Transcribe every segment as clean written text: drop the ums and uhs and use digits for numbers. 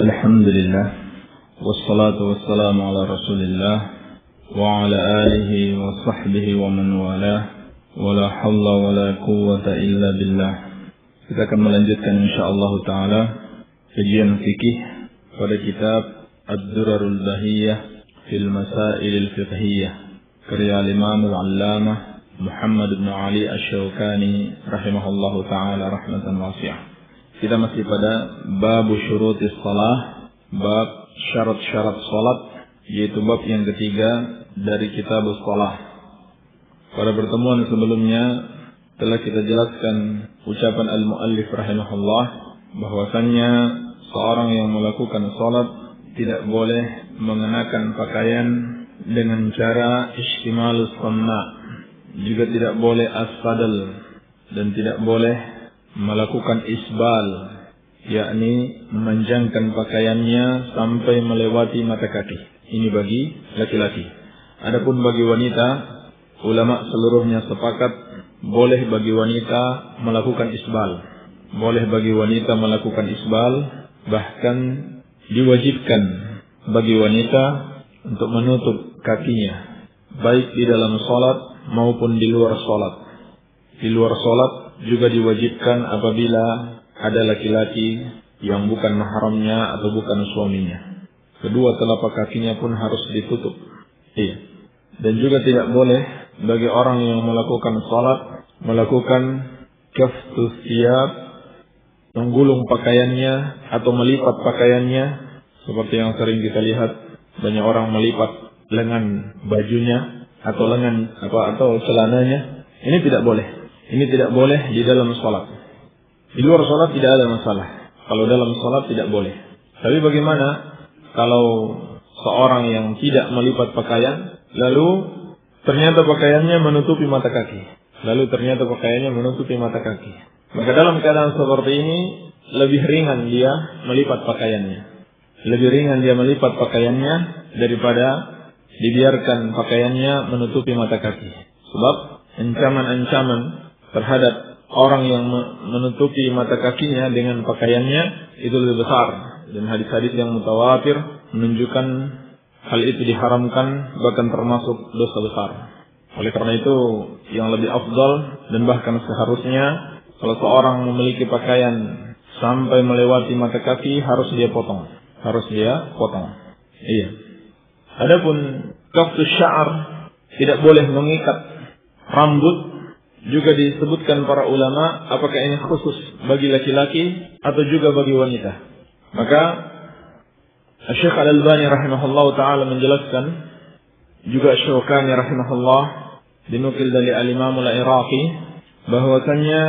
Alhamdulillah, wassalatu wassalamu ala rasulillah wa ala alihi wa sahbihi wa man walah, wa la hawla wa la quwwata illa billah. Kita akan melanjutkan insyaallah ta'ala kajian fikih pada kitab Ad-Durarul Bahiyah fil Masailil Fiqhiyah karya Imam Al-Allamah Muhammad bin Ali Asy-Syaukani rahimahullahu ta'ala rahmatan wasi'ah. Kita masih pada bab syurutis shalah, bab syarat-syarat salat, yaitu bab yang ketiga dari kitab shalah. Pada pertemuan sebelumnya telah kita jelaskan ucapan al-muallif rahimahullah bahwasannya seorang yang melakukan salat tidak boleh mengenakan pakaian dengan cara istimalus sanna, juga tidak boleh as-sadal, dan tidak boleh melakukan isbal, yakni memanjangkan pakaiannya sampai melewati mata kaki. Ini bagi laki-laki. Adapun bagi wanita, ulama seluruhnya sepakat boleh bagi wanita melakukan isbal. Boleh bagi wanita melakukan isbal, bahkan diwajibkan bagi wanita untuk menutup kakinya, baik di dalam salat maupun di luar salat. Di luar salat juga diwajibkan apabila ada laki-laki yang bukan mahramnya atau bukan suaminya. Kedua telapak kakinya pun harus ditutup. Iya. Dan juga tidak boleh bagi orang yang melakukan salat melakukan kaftus thiyab, menggulung pakaiannya atau melipat pakaiannya, seperti yang sering kita lihat banyak orang melipat lengan bajunya atau lengan atau celananya. Ini tidak boleh. Ini tidak boleh di dalam salat. Di luar salat tidak ada masalah. Kalau dalam salat tidak boleh. Tapi bagaimana kalau seorang yang tidak melipat pakaian, lalu ternyata pakaiannya menutupi mata kaki. Maka dalam keadaan seperti ini, lebih ringan dia melipat pakaiannya. Lebih ringan dia melipat pakaiannya daripada dibiarkan pakaiannya menutupi mata kaki. Sebab ancaman-ancaman terhadap orang yang menutupi mata kakinya dengan pakaiannya itu lebih besar, dan hadis-hadis yang mutawatir menunjukkan hal itu diharamkan, bahkan termasuk dosa besar. Oleh karena itu yang lebih afdal dan bahkan seharusnya, kalau seorang memiliki pakaian sampai melewati mata kaki harus dia potong. Iya. Adapun qaftus sya'r, tidak boleh mengikat rambut. Juga disebutkan para ulama apakah ini khusus bagi laki-laki atau juga bagi wanita. Maka Syekh Al-Albani rahimahullah ta'ala menjelaskan, juga Syaukani rahimahullah dinukil dari Al-Imam Al-Iraqi, bahwasannya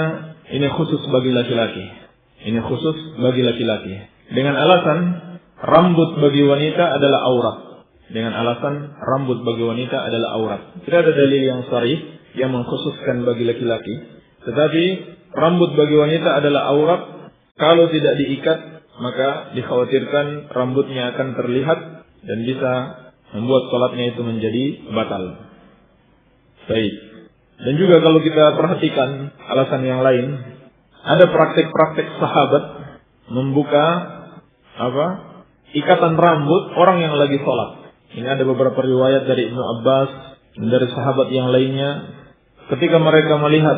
ini khusus bagi laki-laki. Dengan alasan rambut bagi wanita adalah aurat. Tidak ada dalil yang sharih yang mengkhususkan bagi laki-laki, tetapi rambut bagi wanita adalah aurat. Kalau tidak diikat, maka dikhawatirkan rambutnya akan terlihat dan bisa membuat salatnya itu menjadi batal. Baik. Dan juga kalau kita perhatikan alasan yang lain, ada praktik-praktik sahabat membuka ikatan rambut orang yang lagi salat. Ini ada beberapa riwayat dari Ibnu Abbas dan dari sahabat yang lainnya. Ketika mereka melihat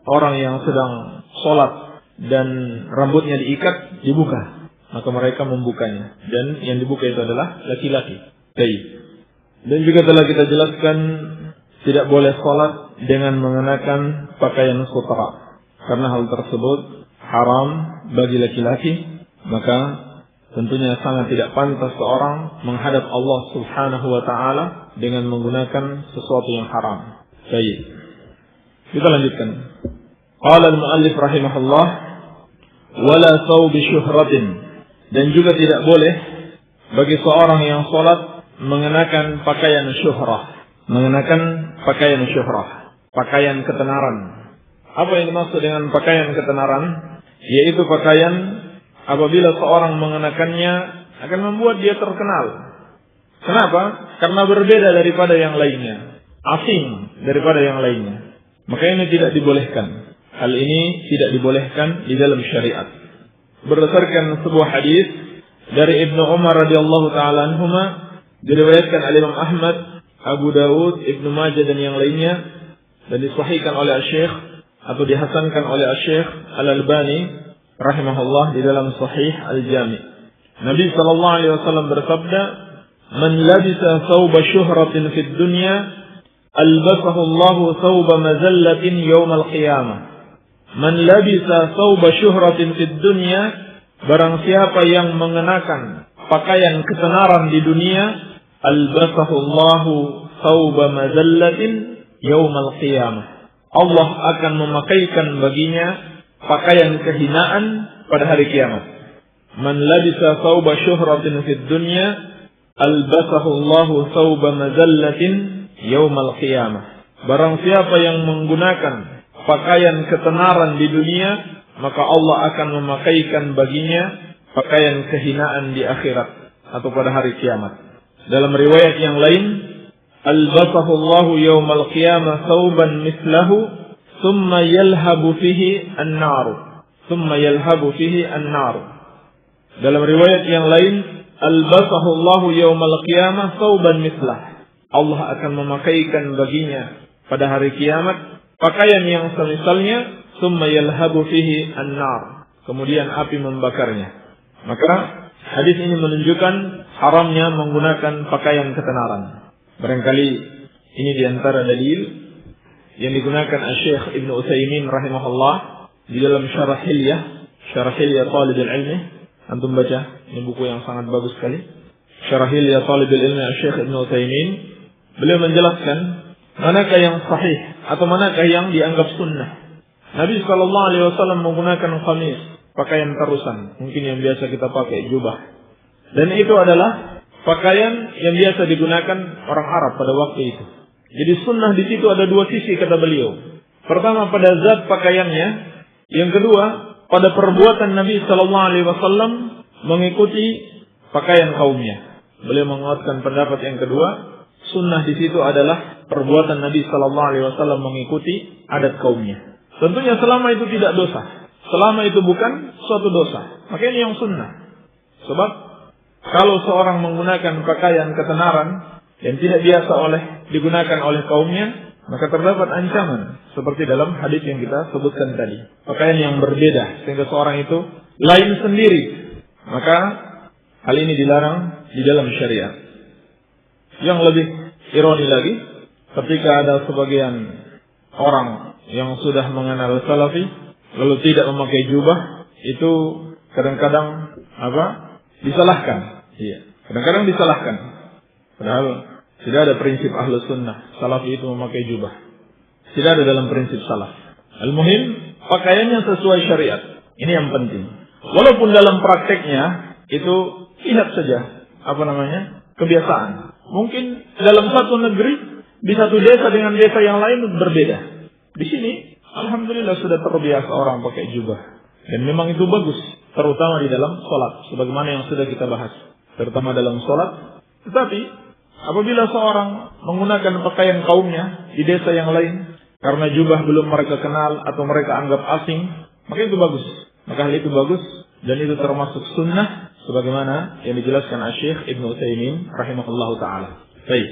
orang yang sedang sholat dan rambutnya diikat, dibuka, maka mereka membukanya. Dan yang dibuka itu adalah laki-laki. Baik. Dan juga telah kita jelaskan tidak boleh sholat dengan mengenakan pakaian sutra, karena hal tersebut haram bagi laki-laki. Maka tentunya sangat tidak pantas seorang menghadap Allah Subhanahu wa ta'ala dengan menggunakan sesuatu yang haram. Baik. Kita lanjutkan. Qala al-muallif rahimahullah, wala thawbi syuhratin, dan juga tidak boleh bagi seorang yang salat mengenakan pakaian syuhrah. Pakaian ketenaran. Apa yang dimaksud dengan pakaian ketenaran? Yaitu pakaian apabila seorang mengenakannya akan membuat dia terkenal. Kenapa? Karena berbeda daripada yang lainnya, asing daripada yang lainnya. Maka ini tidak dibolehkan. Hal ini tidak dibolehkan di dalam syariat. Berdasarkan sebuah hadis dari Ibnu Umar radhiyallahu taala anhuma, diriwayatkan oleh Imam Ahmad, Abu Dawud, Ibnu Majah dan yang lainnya, dan disahihkan oleh Syekh atau dihasankan oleh Syekh Al-Albani rahimahullah di dalam Sahih Al-Jami'. Nabi sallallahu alaihi wasallam bersabda, "Man labisa thawba syuhratin fid dunya, albasahu Allahu thawba mazallatin yaumal qiyamah." Man labisa thawba syuhratin fid dunya, barang siapa yang mengenakan pakaian ketenaran di dunia, albasahu Allahu thawba mazallatin yaumal qiyamah. Allah akan memakaikan baginya pakaian kehinaan pada hari kiamat. Man labisa thawba syuhratin fid dunya, albasahu Allahu thawba mazallatin yaumal qiyamah. Barang siapa yang menggunakan pakaian ketenaran di dunia, maka Allah akan memakaikan baginya pakaian kehinaan di akhirat atau pada hari kiamat. Dalam riwayat yang lain, albasahu Allahu yaumal qiyamah thawban mislahu thumma yalhabu fihi an-nar. Thumma yalhabu fihi an-nar. Dalam riwayat yang lain, albasahu Allahu yaumal qiyamah thawban mislah. Allah akan memakaikan baginya pada hari kiamat pakaian yang semisalnya, thumma yalhabu fihi an-nar. Kemudian api membakarnya. Maka hadis ini menunjukkan haramnya menggunakan pakaian ketenaran. Barangkali ini diantara dalil yang digunakan Syekh Ibnu Utsaimin rahimahullah di dalam Syarah Hilyah Talibul Ilmi. Antum baca, ini buku yang sangat bagus sekali. Syarah Hilyah Talibul Ilmi Syekh Ibnu Utsaimin. Beliau menjelaskan manakah yang sahih atau manakah yang dianggap sunnah. Nabi SAW menggunakan khamis, pakaian tarusan, mungkin yang biasa kita pakai, jubah. Dan itu adalah pakaian yang biasa digunakan orang Arab pada waktu itu. Jadi sunnah di situ ada dua sisi kata beliau. Pertama pada zat pakaiannya, yang kedua pada perbuatan Nabi SAW mengikuti pakaian kaumnya. Beliau menguatkan pendapat yang kedua. Sunnah di situ adalah perbuatan Nabi Sallallahu Alaihi Wasallam mengikuti adat kaumnya. Tentunya selama itu tidak dosa, selama itu bukan suatu dosa, maka ini yang sunnah. Sebab kalau seorang menggunakan pakaian ketenaran yang tidak biasa digunakan oleh kaumnya, maka terdapat ancaman seperti dalam hadis yang kita sebutkan tadi. Pakaian yang berbeda sehingga seorang itu lain sendiri, maka hal ini dilarang di dalam syariat. Yang lebih ironi lagi, ketika ada sebagian orang yang sudah mengenal salafi lalu tidak memakai jubah, itu kadang-kadang disalahkan. Iya, kadang-kadang disalahkan. Padahal tidak ada prinsip ahlus sunnah salafi itu memakai jubah. Tidak ada dalam prinsip salaf. Al-muhim pakaiannya sesuai syariat. Ini yang penting. Walaupun dalam prakteknya itu lihat saja kebiasaan. Mungkin dalam satu negeri, di satu desa dengan desa yang lain berbeda. Di sini, alhamdulillah sudah terbiasa orang pakai jubah. Dan memang itu bagus, terutama di dalam sholat. Sebagaimana yang sudah kita bahas. Terutama dalam sholat. Tetapi, apabila seorang menggunakan pakaian kaumnya di desa yang lain, karena jubah belum mereka kenal atau mereka anggap asing, maka itu bagus. Maka hal itu bagus, dan itu termasuk sunnah, sebagaimana yang dijelaskan Syekh Ibnu Utsaimin rahimahullahu taala. Baik.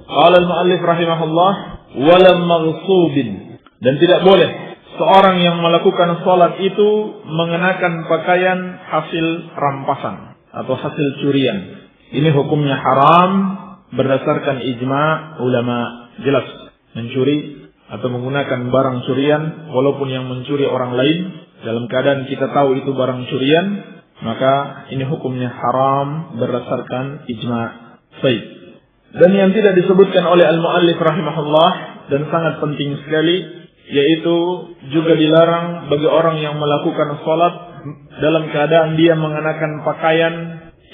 Qala al-muallif rahimahullah, walam maghtubin, dan tidak boleh seorang yang melakukan salat itu mengenakan pakaian hasil rampasan atau hasil curian. Ini hukumnya haram berdasarkan ijma' ulama. Jelas mencuri atau menggunakan barang curian walaupun yang mencuri orang lain dalam keadaan kita tahu itu barang curian, maka ini hukumnya haram berdasarkan ijma'. Baik. Dan yang tidak disebutkan oleh al-muallif rahimahullah dan sangat penting sekali, yaitu juga dilarang bagi orang yang melakukan salat dalam keadaan dia mengenakan pakaian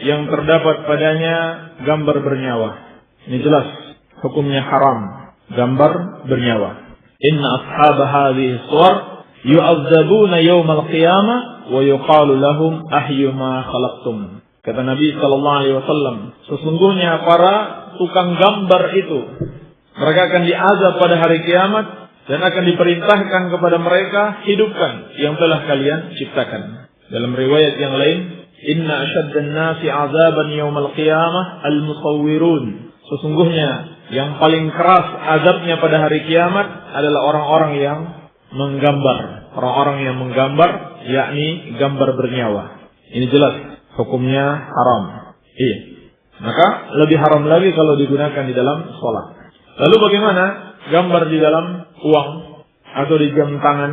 yang terdapat padanya gambar bernyawa. Ini jelas hukumnya haram, gambar bernyawa. Inna ashab hadhihi suwar yu'adzabuna yawmal qiyamah wa yuqalu lahum ahyu ma khalaqtum. Kata Nabi sallallahu alaihi wasallam, sesungguhnya para tukang gambar itu mereka akan diazab pada hari kiamat dan akan diperintahkan kepada mereka, hidupkan yang telah kalian ciptakan. Dalam riwayat yang lain, Inna asyaddan nasi azaban yaumal qiyamah al-musawwirun. Sesungguhnya yang paling keras azabnya pada hari kiamat adalah orang-orang yang menggambar. Orang-orang yang menggambar, yakni gambar bernyawa. Ini jelas hukumnya haram. Iya. Maka lebih haram lagi kalau digunakan di dalam sholat. Lalu bagaimana gambar di dalam uang atau di jam tangan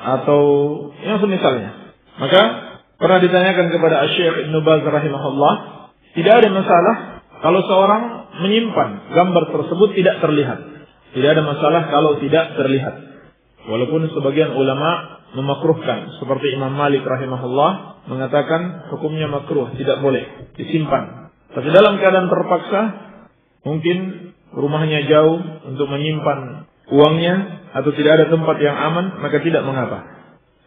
atau yang semisalnya? Maka pernah ditanyakan kepada Syekh Ibnu Baz rahimahullah, tidak ada masalah kalau seorang menyimpan gambar tersebut tidak terlihat. Tidak ada masalah kalau tidak terlihat. Walaupun sebagian ulama memakruhkan, seperti Imam Malik rahimahullah mengatakan hukumnya makruh, tidak boleh disimpan. Tapi dalam keadaan terpaksa, mungkin rumahnya jauh untuk menyimpan uangnya atau tidak ada tempat yang aman, maka tidak mengapa.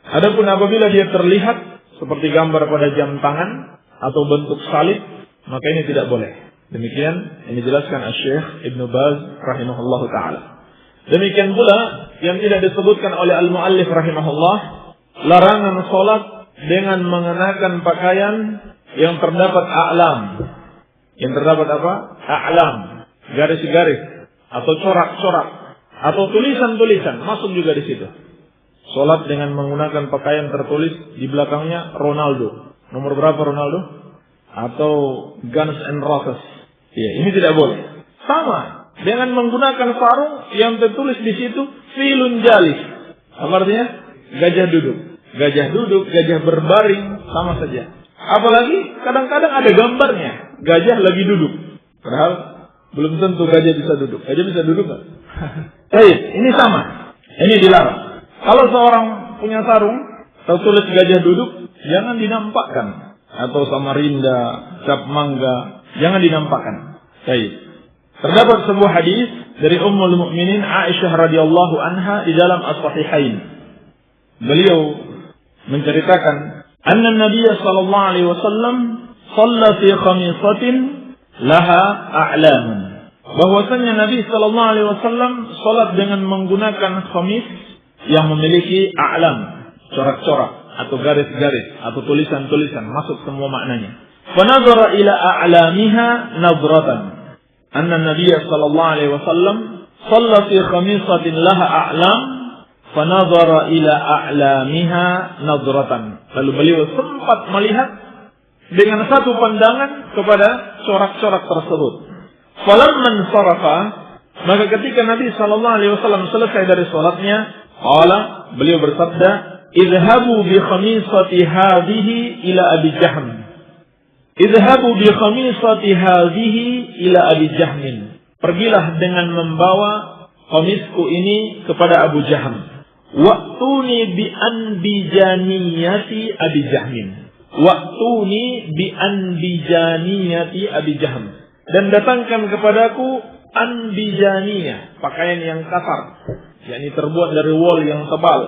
Adapun apabila dia terlihat seperti gambar pada jam tangan atau bentuk salib, maka ini tidak boleh. Demikian yang dijelaskan Syekh Ibnu Baz rahimahullahu taala. Demikian pula yang tidak disebutkan oleh al-muallif rahimahullah, larangan salat dengan mengenakan pakaian yang terdapat a'lam. Yang terdapat apa? A'lam, garis-garis atau corak-corak atau tulisan-tulisan masuk juga di situ. Salat dengan menggunakan pakaian tertulis di belakangnya Ronaldo. Nomor berapa Ronaldo? Atau Guns N' Roses. Ya, ini tidak boleh. Sama dengan menggunakan sarung yang tertulis di situ filun jalis. Apa artinya? Gajah duduk. Gajah duduk, gajah berbaring, sama saja. Apalagi kadang-kadang ada gambarnya, gajah lagi duduk. Padahal belum tentu gajah bisa duduk. Gajah bisa duduk nggak? Baik, ini sama. Ini dilarang. Kalau seorang punya sarung tertulis gajah duduk, jangan dinampakkan. Atau Samarinda, cap mangga, jangan dinampakkan. Baik. Terdapat sebuah hadis dari Ummul Mukminin Aisyah radhiyallahu anha di dalam As-Sahihain. Beliau menceritakan, "Anna Nabiy sallallahu alaihi wasallam shalla fi khamisatin laha a'lam." Bahwasanya Nabi sallallahu alaihi wasallam salat dengan menggunakan khamis yang memiliki a'lam, corak-corak atau garis-garis atau tulisan-tulisan, masuk semua maknanya. Fa nazara ila a'lamiha nadratan. Anna Nabiy sallallahu alaihi wasallam shalla fi khamisatin laha a'lam fa nadhara ila a'lamiha nadratan. Lalu beliau sempat melihat dengan satu pandangan kepada corak-corak tersebut. Falamman sarafa, maka ketika Nabi sallallahu alaihi wasallam selesai dari salatnya, qala, beliau bersabda, "Idhabu bi khamisati hadhihi ila Abi Jahm." Idhabu bi khamisati hadhihi ila Abi Jahmin. Pergilah dengan membawa khamisku ini kepada Abu Jahm. Wa'tuni bi anbijaniyati Abi Jahmin. Wa'tuni bi anbijaniyati Abi Jahm. Dan datangkan kepadaku anbijaniyah, pakaian yang kasar, yakni terbuat dari wol yang tebal,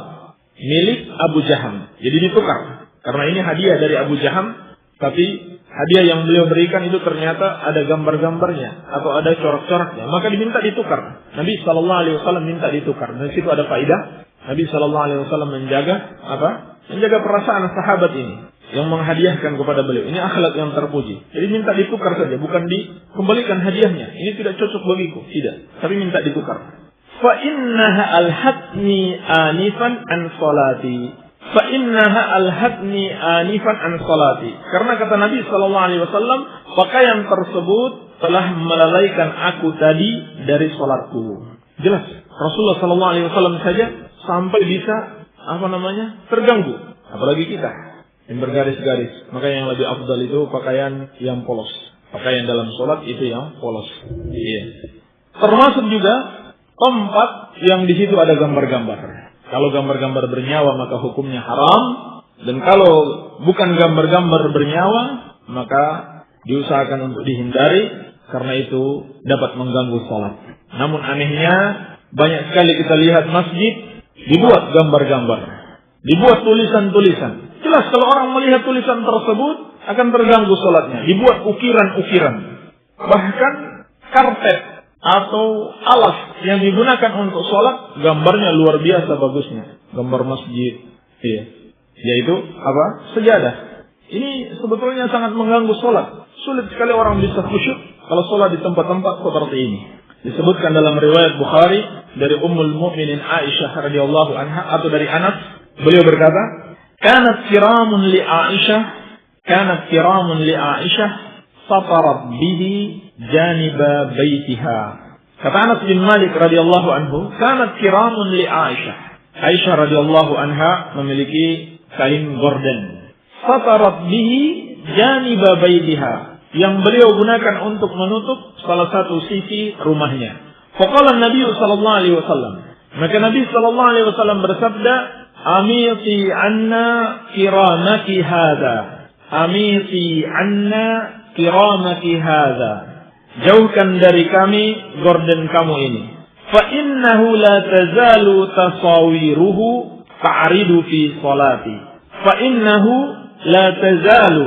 milik Abu Jahm. Jadi ditukar. Karena ini hadiah dari Abu Jahm, tapi hadiah yang beliau berikan itu ternyata ada gambar-gambarnya atau ada corak-coraknya, maka diminta ditukar. Nabi sallallahu alaihi wasallam minta ditukar. Dan situ ada faedah. Nabi sallallahu alaihi wasallam menjaga apa? Menjaga perasaan sahabat ini yang menghadiahkan kepada beliau. Ini akhlak yang terpuji. Jadi minta ditukar saja, bukan dikembalikan hadiahnya. Ini tidak cocok bagiku, tidak. Tapi minta ditukar. Fa innaha alhatni anifan an salati. Fa innaha alhatni anifan an salati. Karena kata Nabi sallallahu alaihi wasallam, pakaian tersebut telah melalaikan aku tadi dari salatku. Jelas, Rasulullah sallallahu alaihi wasallam saja sampai bisa terganggu, apalagi kita yang bergaris-garis. Maka yang lebih afdal itu pakaian yang polos. Pakaian dalam salat itu yang polos. Iya. Termasuk juga tempat yang di situ ada gambar-gambar. Kalau gambar-gambar bernyawa maka hukumnya haram, dan kalau bukan gambar-gambar bernyawa maka diusahakan untuk dihindari, karena itu dapat mengganggu salat. Namun anehnya banyak sekali kita lihat masjid dibuat gambar-gambar, dibuat tulisan-tulisan. Jelas kalau orang melihat tulisan tersebut akan terganggu salatnya. Dibuat ukiran-ukiran, bahkan karpet atau alas yang digunakan untuk sholat, gambarnya luar biasa bagusnya. Gambar masjid, iya. Yaitu apa? Sejadah. Ini sebetulnya sangat mengganggu sholat. Sulit sekali orang bisa khusyuk kalau sholat di tempat-tempat seperti ini. Disebutkan dalam riwayat Bukhari dari Ummul Mukminin Aisyah radhiyallahu anha atau dari Anas, beliau berkata, "Kanat kiramun li Aisyah satarat bihi janiba baitiha." Kata Anas bin Malik radhiyallahu anhu, "Kanat kiramun li Aisyah." Aisyah radhiyallahu anha memiliki kain gorden. Satarat bihi janiba baitiha, yang beliau gunakan untuk menutup salah satu sisi rumahnya. Faqala Nabi sallallahu alaihi wasallam. Maka Nabi sallallahu alaihi wasallam bersabda, "Amiti anna kiramaki hadza. Amiti anna kiramaki hadza." Jauhkan dari kami gorden kamu ini. Fa innahu la tazalu tasawiruhu ta'ridu fi salati. Fa innahu la tazalu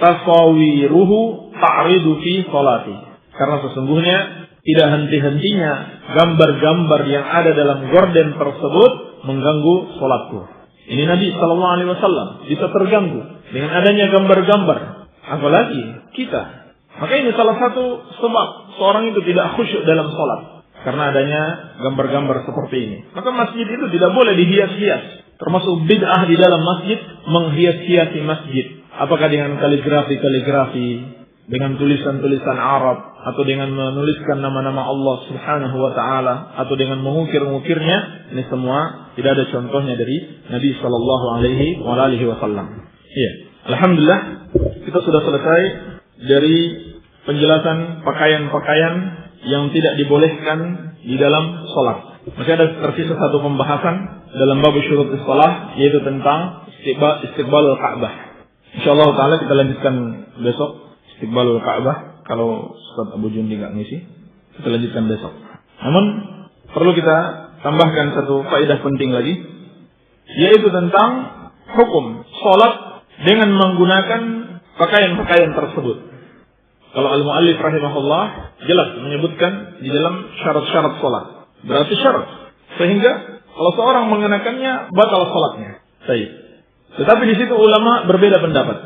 tasawiruhu ta'ridu fi salati. Karena sesungguhnya tidak henti-hentinya gambar-gambar yang ada dalam gorden tersebut mengganggu salatku. Ini Nabi sallallahu alaihi wasallam bisa terganggu dengan adanya gambar-gambar, apalagi kita. Maka ini salah satu sebab seorang itu tidak khusyuk dalam salat, karena adanya gambar-gambar seperti ini. Maka masjid itu tidak boleh dihias-hias. Termasuk bid'ah di dalam masjid menghias-hiasi masjid. Apakah dengan kaligrafi, dengan tulisan-tulisan Arab, atau dengan menuliskan nama-nama Allah Subhanahu wa taala, atau dengan mengukir-ngukirnya, ini semua tidak ada contohnya dari Nabi sallallahu alaihi wasallam. Iya, alhamdulillah kita sudah selesai dari penjelasan pakaian-pakaian yang tidak dibolehkan di dalam salat. Masih ada tersisa satu pembahasan dalam bab syurut shalah, yaitu tentang istiqbalul Ka'bah. Insyaallah taala kita lanjutkan besok istiqbalul Ka'bah. Kalau Ustaz Abu Jundi enggak ngisi, kita lanjutkan besok. Namun perlu kita tambahkan satu faedah penting lagi, yaitu tentang hukum salat dengan menggunakan pakaian-pakaian tersebut. Kalau al-muallif rahimahullah jelas menyebutkan di dalam syarat-syarat salat. Berarti syarat. Sehingga kalau seorang mengenakannya batal salatnya. Baik. Tetapi di situ ulama berbeda pendapat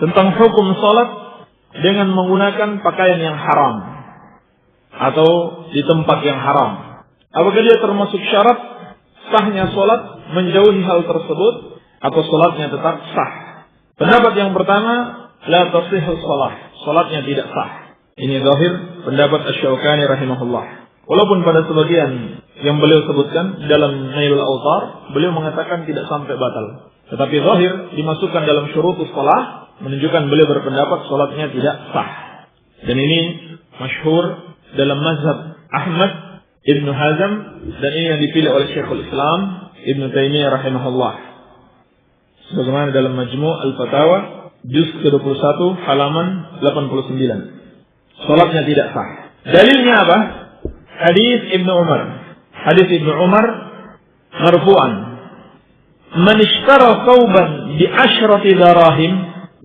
tentang hukum salat dengan menggunakan pakaian yang haram atau di tempat yang haram. Apakah dia termasuk syarat sahnya salat menjauhi hal tersebut atau salatnya tetap sah? Pendapat yang pertama, la tasihhu shalah. Salatnya tidak sah. Ini zahir pendapat Asy-Syaukani rahimahullah. Walaupun pada sebagian yang beliau sebutkan dalam Nailul Awtar, beliau mengatakan tidak sampai batal. Tetapi zahir dimasukkan dalam syurutus shalah, menunjukkan beliau berpendapat salatnya tidak sah. Dan ini masyhur dalam mazhab Ahmad, Ibnu Hazm, dan ini yang dipilih oleh Syekhul Islam Ibnu Taimiyah rahimahullah. Sebagaimana dalam Majmu' Al-Fatawa juz ke-21 halaman 89. Salatnya tidak sah. Dalilnya apa? Hadis Ibnu Umar. Hadis Ibnu Umar marfu'an. Man ishtara thawban bi 10 dirham,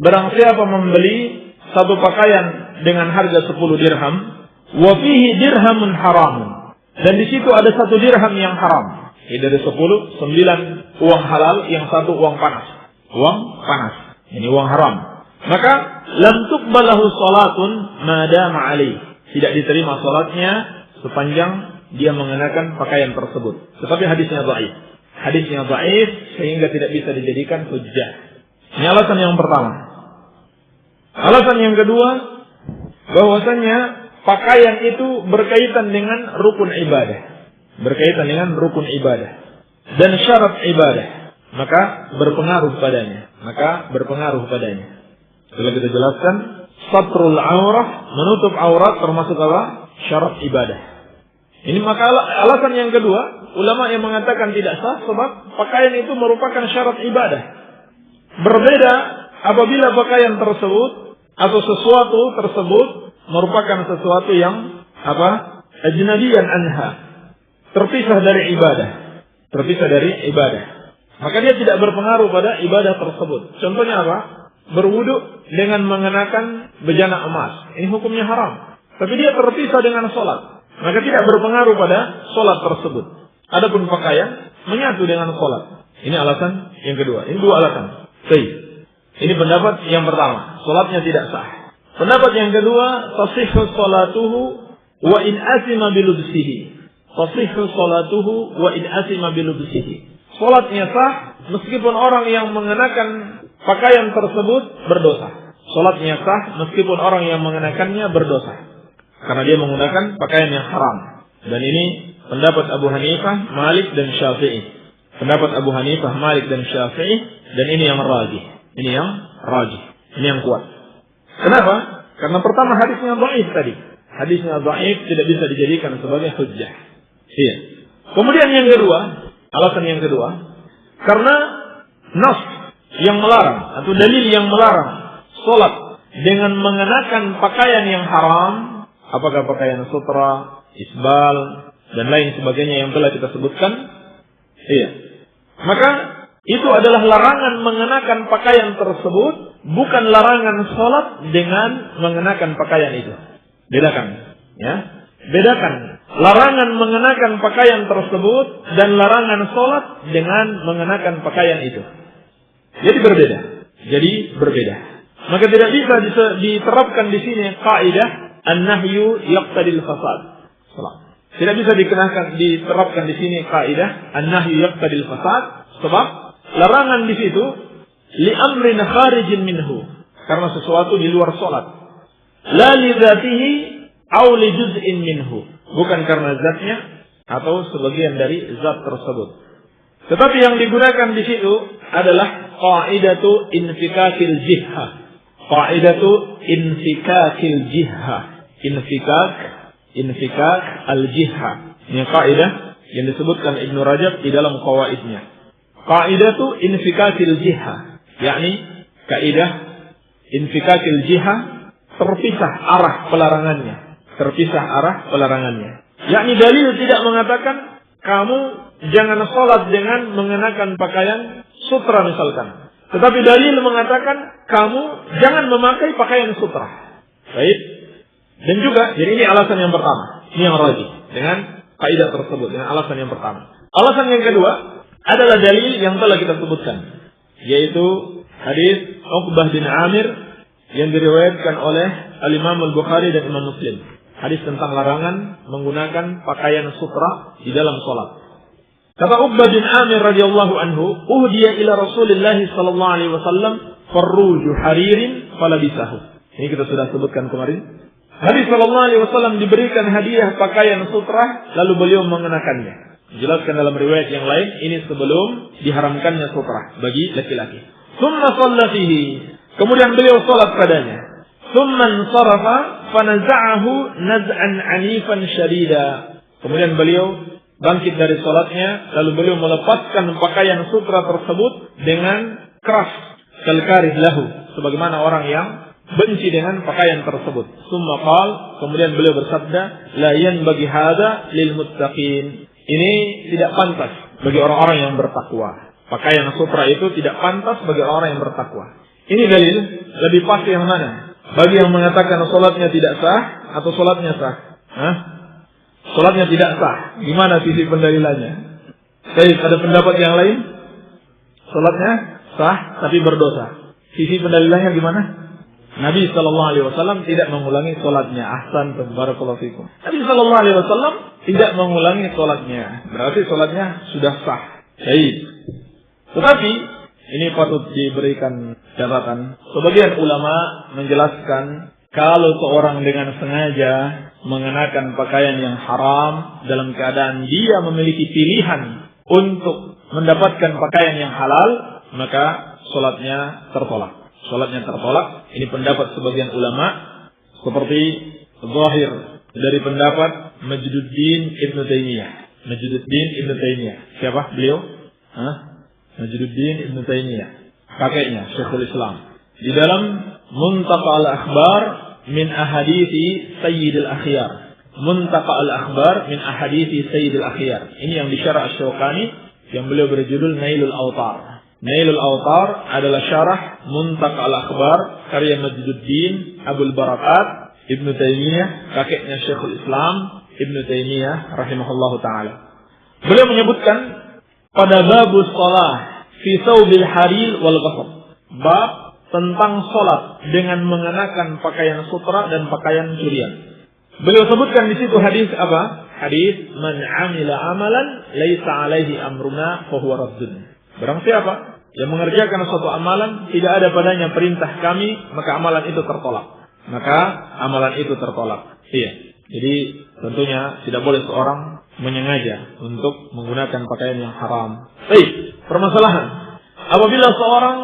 barang siapa membeli satu pakaian dengan harga 10 dirham, wa fihi dirhamun haram. Dan di situ ada 1 dirham yang haram. Ini dari 10, 9 uang halal, yang 1 uang panas. Uang panas. Ini uang haram. Maka lam tuqbalahu salatun ma dama alaih. Tidak diterima salatnya sepanjang dia mengenakan pakaian tersebut. Tetapi hadisnya dhaif. Hadisnya dhaif sehingga tidak bisa dijadikan hujjah. Ini alasan yang pertama. Alasan yang kedua, bahwasanya pakaian itu berkaitan dengan rukun ibadah. Berkaitan dengan rukun ibadah dan syarat ibadah. Maka berpengaruh padanya. Setelah kita jelaskan, satrul aurah, menutup aurat termasuk apa? Syarat ibadah. Ini maka alasan yang kedua, ulama yang mengatakan tidak sah sebab pakaian itu merupakan syarat ibadah. Berbeda apabila pakaian tersebut atau sesuatu tersebut merupakan sesuatu yang apa? Ajnabiyan anha. Terpisah dari ibadah. Maka dia tidak berpengaruh pada ibadah tersebut. Contohnya apa? Berwudu dengan mengenakan bejana emas. Ini hukumnya haram. Tapi dia terpisah dengan sholat. Maka tidak berpengaruh pada sholat tersebut. Adapun pakaian menyatu dengan sholat. Ini alasan yang kedua. Ini 2 alasan. Baik. Ini pendapat yang pertama, salatnya tidak sah. Pendapat yang kedua, tasihhu salatuhu wa in asima bilubsihi. Tasihhu salatuhu wa in asima bilubsihi. Salatnya sah meskipun orang yang mengenakan pakaian tersebut berdosa. Salatnya sah meskipun orang yang mengenakannya berdosa, karena dia menggunakan pakaian yang haram. Dan ini pendapat Abu Hanifah, Malik dan Syafi'i. Pendapat Abu Hanifah, Malik dan Syafi'i, dan ini yang rajih. Ini yang kuat. Kenapa? Karena pertama hadisnya dhaif tadi. Hadisnya dhaif tidak bisa dijadikan sebagai hujjah. Iya. Kemudian yang kedua, alasan yang kedua, karena nas yang melarang atau dalil yang melarang salat dengan mengenakan pakaian yang haram, apakah pakaian sutra, isbal, dan lain sebagainya yang telah kita sebutkan, iya. Maka itu adalah larangan mengenakan pakaian tersebut, bukan larangan salat dengan mengenakan pakaian itu. Bedakan, ya. Bedakan larangan mengenakan pakaian tersebut dan larangan salat dengan mengenakan pakaian itu. Jadi berbeda. Maka tidak bisa diterapkan di sini kaidah an-nahyu yaqtadil fasad. Tidak bisa diterapkan di sini kaidah an-nahyu yaqtadil fasad, sebab larangan di situ li amrin kharijin minhu, karena sesuatu di luar salat. La li dzatihi aw li juz'in minhu, bukan karena zatnya atau sebagian dari zat tersebut. Tetapi yang digunakan di situ adalah qaidatu infikakil jihah. Qaidatu infikakil jihah. Infikak al-jihah. Ini kaidah yang disebutkan Ibnu Rajab di dalam qawaidnya. Qaidatu infikakil jihah, yakni kaidah infikakil jihah, terpisah arah pelarangannya. Yakni dalil tidak mengatakan kamu jangan sholat dengan mengenakan pakaian sutra misalkan. Tetapi dalil mengatakan kamu jangan memakai pakaian sutra. Baik. Dan juga, jadi ini alasan yang pertama. Ini yang rajih dengan kaidah tersebut, dengan alasan yang pertama. Alasan yang kedua adalah dalil yang telah kita sebutkan, yaitu hadis Uqbah bin Amir yang diriwayatkan oleh Al-Imam Al-Bukhari dan Imam Muslim. Hadis tentang larangan menggunakan pakaian sutra di dalam salat. Kata Uqbah bin Amir radhiyallahu anhu, "Uhdiya ila Rasulillah sallallahu alaihi wasallam farruju haririn falabisahu." Ini kita sudah sebutkan kemarin. Nabi sallallahu alaihi wasallam diberikan hadiah pakaian sutra lalu beliau mengenakannya. Dijelaskan dalam riwayat yang lain, ini sebelum diharamkannya sutra bagi laki-laki. Tsumma shalla fihi. Kemudian beliau salat padanya. Tsumma sarafa fanaza'ahu naz'an 'anifan syadida. Kemudian beliau bangkit dari salatnya, lalu beliau melepaskan pakaian sutra tersebut dengan keras, kalkarih lahu, sebagaimana orang yang benci dengan pakaian tersebut. Tsumma qal, kemudian beliau bersabda, la yanbaghi hadza lil muttaqin. Ini tidak pantas bagi orang-orang yang bertakwa. Pakaian sutra itu tidak pantas bagi orang yang bertakwa. Ini dalil lebih pasti yang mana? Bagi yang mengatakan salatnya tidak sah atau salatnya sah? Salatnya tidak sah. Gimana sisi pendalilannya? Baik, ada pendapat yang lain? Salatnya sah tapi berdosa. Sisi pendalilannya gimana? Nabi sallallahu alaihi wasallam tidak mengulangi salatnya. Ahsan, barakallahu fikum. Nabi sallallahu alaihi wasallam tidak mengulangi salatnya. Berarti salatnya sudah sah. Baik. Tetapi ini patut diberikan catatan. Sebagian ulama menjelaskan kalau seorang dengan sengaja mengenakan pakaian yang haram dalam keadaan dia memiliki pilihan untuk mendapatkan pakaian yang halal, maka salatnya tertolak. Salatnya tertolak. Ini pendapat sebagian ulama, seperti zahir dari pendapat Majduddin Ibnu Taimiyah. Siapa beliau? Majduddin Ibnu Taimiyah, kakeknya Syekhul Islam. Di dalam Muntaqa al-Akhbar min ahadithi Sayyidil Akhyar. Muntaqa al-Akhbar min ahadithi Sayyidil Akhyar. Ini yang disyarah Asy-Syaukani, yang beliau berjudul Nailul Awtar. Nailul Awtar adalah syarah Muntaqa al-Akhbar karya Majduddin Abul Barakat Ibnu Taimiyah, kakeknya Syekhul Islam Ibnu Taimiyah rahimahullahu taala. Beliau menyebutkan pada babus shalah fi thawbil harir wal ghasab. Bab tentang sholat dengan mengenakan pakaian sutra dan pakaian curian. Beliau sebutkan di situ hadis apa? Hadis man 'amila amalan laisa 'alaihi amruna fa huwa raddun. Barang siapa yang mengerjakan suatu amalan tidak ada padanya perintah kami, maka amalan itu tertolak. Iya. Jadi tentunya tidak boleh seorang menyengaja untuk menggunakan pakaian yang haram. Baik, permasalahan. Apabila seorang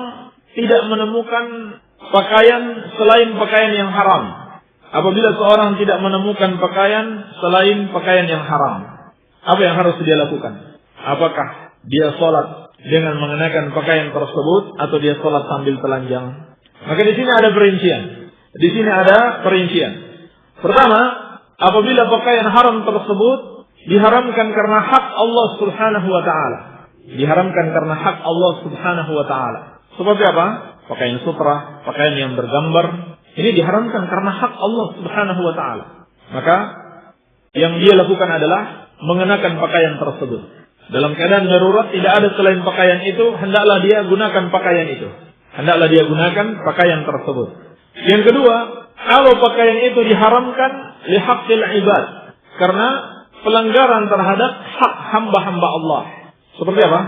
tidak menemukan pakaian selain pakaian yang haram. Apabila seorang tidak menemukan pakaian selain pakaian yang haram, apa yang harus dia lakukan? Apakah dia sholat dengan mengenakan pakaian tersebut atau dia sholat sambil telanjang? Maka di sini ada perincian. Pertama, apabila pakaian haram tersebut diharamkan karena hak Allah Subhanahu wa taala. Seperti apa? Pakaian sutra, pakaian yang bergambar, ini diharamkan karena hak Allah Subhanahu wa taala. Maka yang dia lakukan adalah mengenakan pakaian tersebut. Dalam keadaan darurat tidak ada selain pakaian itu, hendaklah dia gunakan pakaian tersebut. Yang kedua, kalau pakaian itu diharamkan li haqqil ibad, karena pelanggaran terhadap hak hamba-hamba Allah. Seperti apa?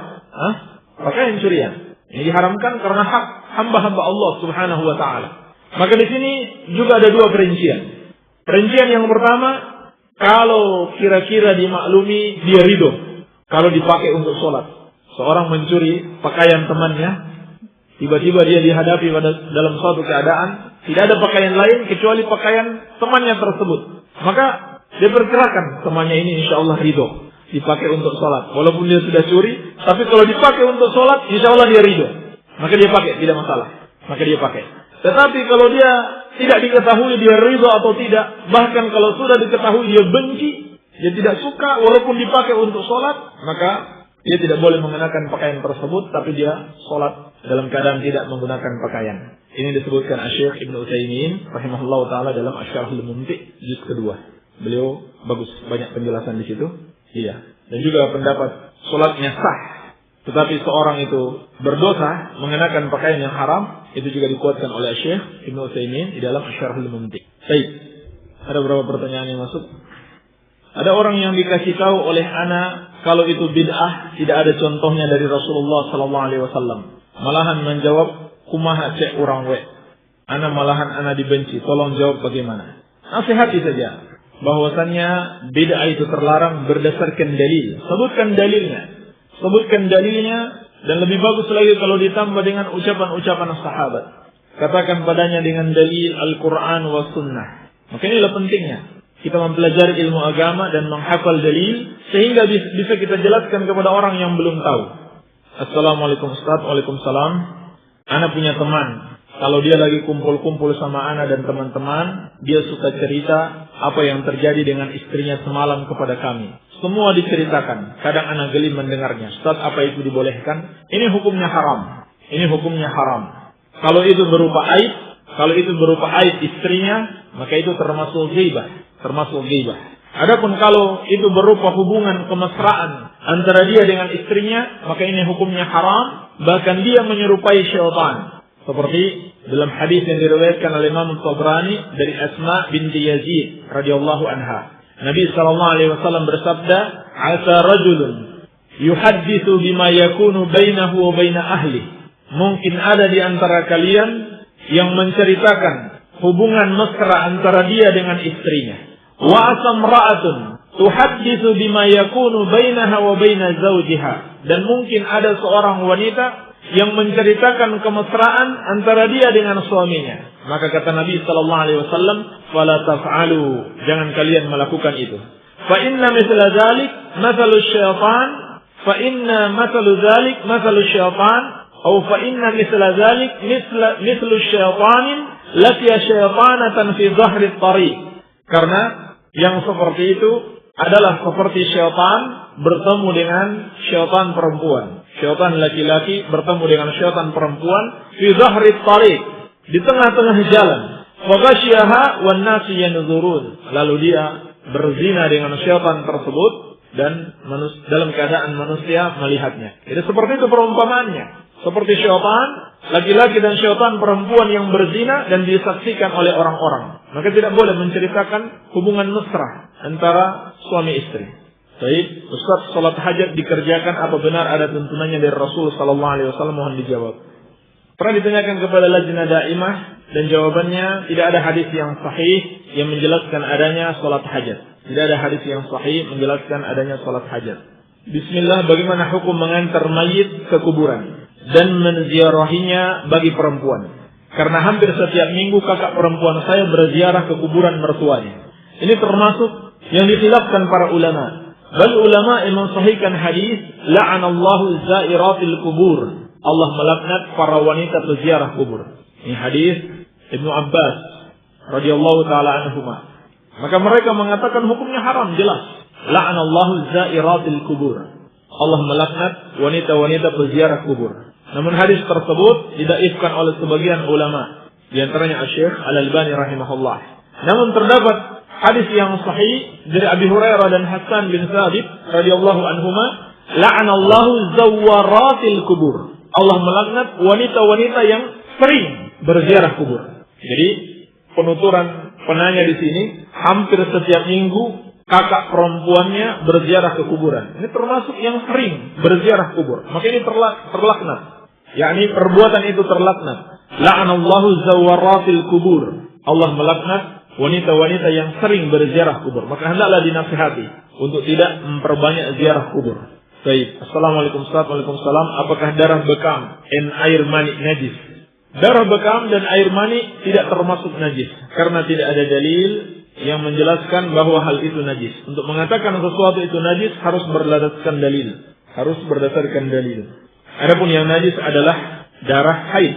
Pakaian curian. Ini diharamkan karena hak hamba-hamba Allah Subhanahu wa taala. Maka di sini juga ada dua perincian. Perincian yang pertama, kalau kira-kira dimaklumi dia ridho kalau dipakai untuk sholat. Seorang mencuri pakaian temannya, tiba-tiba dia dihadapi dalam suatu keadaan tidak ada pakaian lain kecuali pakaian temannya tersebut. Maka dia perkirakan temannya ini insya Allah ridho dipakai untuk sholat. Walaupun dia sudah curi, tapi kalau dipakai untuk sholat, insya Allah dia ridho. Maka dia pakai, tidak masalah. Maka dia pakai. Tetapi kalau dia tidak diketahui dia ridho atau tidak, bahkan kalau sudah diketahui dia benci, dia tidak suka walaupun dipakai untuk sholat, maka dia tidak boleh mengenakan pakaian tersebut, tapi dia sholat dalam keadaan tidak menggunakan pakaian. Ini disebutkan Asy-Syaikh Ibnu Utsaimin rahimahullah taala dalam Asy-Syarhul Mumti' juz kedua. Beliau bagus, banyak penjelasan di situ. Iya. Dan juga pendapat sholatnya sah, tetapi seorang itu berdosa mengenakan pakaian yang haram, itu juga dikuatkan oleh Syekh Ibnu Utsaimin di dalam Asy-Syarhul Mumti'. Baik. Ada beberapa pertanyaan yang masuk. Ada orang yang dikasih tahu oleh ana kalau itu bid'ah, tidak ada contohnya dari Rasulullah sallallahu alaihi wasallam. Malahan menjawab kumaha cek urang we. Ana malahan dibenci. Tolong jawab bagaimana? Nasihati saja bahwasannya bid'ah itu terlarang berdasarkan dalil. Sebutkan dalilnya dan lebih bagus lagi kalau ditambah dengan ucapan-ucapan sahabat. Katakan padanya dengan dalil Al-Quran wa Sunnah. Maka inilah pentingnya kita mempelajari ilmu agama dan menghafal dalil sehingga bisa kita jelaskan kepada orang yang belum tahu. Assalamualaikum Ustaz. Waalaikumsalam. Ana punya teman. Kalau dia lagi kumpul-kumpul sama ana dan teman-teman, dia suka cerita apa yang terjadi dengan istrinya semalam kepada kami. Semua diceritakan. Kadang ana geli mendengarnya. Ustaz, apa itu dibolehkan? Ini hukumnya haram. Kalau itu berupa aib istrinya, maka itu termasuk ghibah. Adapun kalau itu berupa hubungan kemesraan antara dia dengan istrinya, maka ini hukumnya haram, bahkan dia menyerupai syaitan. Seperti dalam hadis yang diriwayatkan oleh Imam Tabrani dari Asma binti Yazid radhiyallahu anha. Nabi sallallahu alaihi wasallam bersabda, "Asa rajulun yuhadditsu bima yakunu bainahu wa baina ahli." Mungkin ada di antara kalian yang menceritakan hubungan mesra antara dia dengan istrinya. Wa asamra'atun tuhadditsu bima yakunu bainaha wa baina zawjiha. Dan mungkin ada seorang wanita yang menceritakan kemesraan antara dia dengan suaminya. Maka kata Nabi sallallahu alaihi wasallam, "Fala taf'alu." Jangan kalian melakukan itu. Fa inna mithla dzalik mathalu syaitan, fa inna mathalu dzalik mathalu syaitan, atau fa inna mithla dzalik mithlu syaitanin laqiya syaitanatan fi dhahri at-tariq. Karena yang seperti itu adalah seperti syaitan bertemu dengan syaitan perempuan. Syaitan laki-laki bertemu dengan syaitan perempuan fi dhahri at-tariq, di tengah-tengah jalan. Wa ghasyiha wan nasi yanzurun. Lalu dia berzina dengan syaitan tersebut dan dalam keadaan manusia melihatnya. Jadi seperti itu perumpamaannya. Seperti syaitan, laki-laki dan syaitan perempuan yang berzina dan disaksikan oleh orang-orang. Maka tidak boleh menceritakan hubungan mesra antara suami istri. Baik, Ustaz, salat hajat dikerjakan apa benar ada tuntunannya dari Rasul sallallahu alaihi wasallam? Mohon dijawab. Pernah ditanyakan kepada Lajnah Daimah dan jawabannya tidak ada hadis yang sahih yang menjelaskan adanya salat hajat. Tidak ada hadis yang sahih menjelaskan adanya salat hajat. Bismillah, bagaimana hukum mengantar mayit ke kuburan dan menziarahinya bagi perempuan? Karena hampir setiap minggu kakak perempuan saya berziarah ke kuburan mertuanya. Ini termasuk yang dikhilafkan para ulama. Bal ulama yang mensahihkan hadis, la'anallahu zairatil kubur. Allah melaknat para wanita peziarah kubur. Ini hadis Ibnu Abbas radhiyallahu taala anhuma. Maka mereka mengatakan hukumnya haram, jelas. La'anallahu zairatil kubur. Allah melaknat wanita-wanita peziarah kubur. Namun hadis tersebut didaifkan oleh sebagian ulama, di antaranya Syekh Al-Albani rahimahullah. Namun terdapat hadis yang sahih dari Abi Hurairah dan Hasan bin Thabit radhiyallahu anhuma, la'anallahu zawaratil kubur. Allah melaknat wanita-wanita yang sering berziarah kubur. Jadi penuturan penanya di sini, hampir setiap minggu kakak perempuannya berziarah ke kuburan. Ini termasuk yang sering berziarah kubur. Maka ini terlaknat. Yakni perbuatan itu terlaknat. La'anallahu zawaratil kubur. Allah melaknat wanita-wanita yang sering berziarah kubur. Maka hendaklah dinasihati untuk tidak memperbanyak ziarah kubur. Baik. Assalamualaikum Ustaz. Waalaikumsalam. Apakah darah bekam dan air mani najis? Darah bekam dan air mani tidak termasuk najis. Karena tidak ada dalil yang menjelaskan bahwa hal itu najis. Untuk mengatakan sesuatu itu najis harus berdasarkan dalil. Adapun yang najis adalah darah haid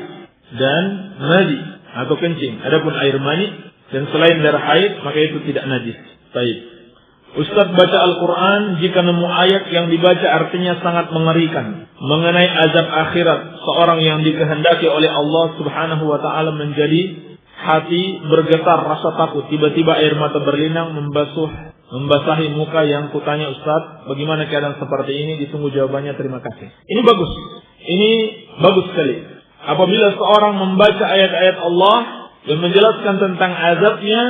dan madi atau kencing. Adapun air mani dan selain darah haid maka itu tidak najis. Baik. Ustaz baca Al-Quran, jika nemu ayat yang dibaca artinya sangat mengerikan mengenai azab akhirat seorang yang dikehendaki oleh Allah Subhanahu wa taala, menjadi hati bergetar rasa takut. Tiba-tiba air mata berlinang membasahi muka yang kutanya, Ustaz, bagaimana keadaan seperti ini? Ditunggu jawabannya, terima kasih. Ini bagus. Ini bagus sekali. Apabila seorang membaca ayat-ayat Allah yang menjelaskan tentang azabnya,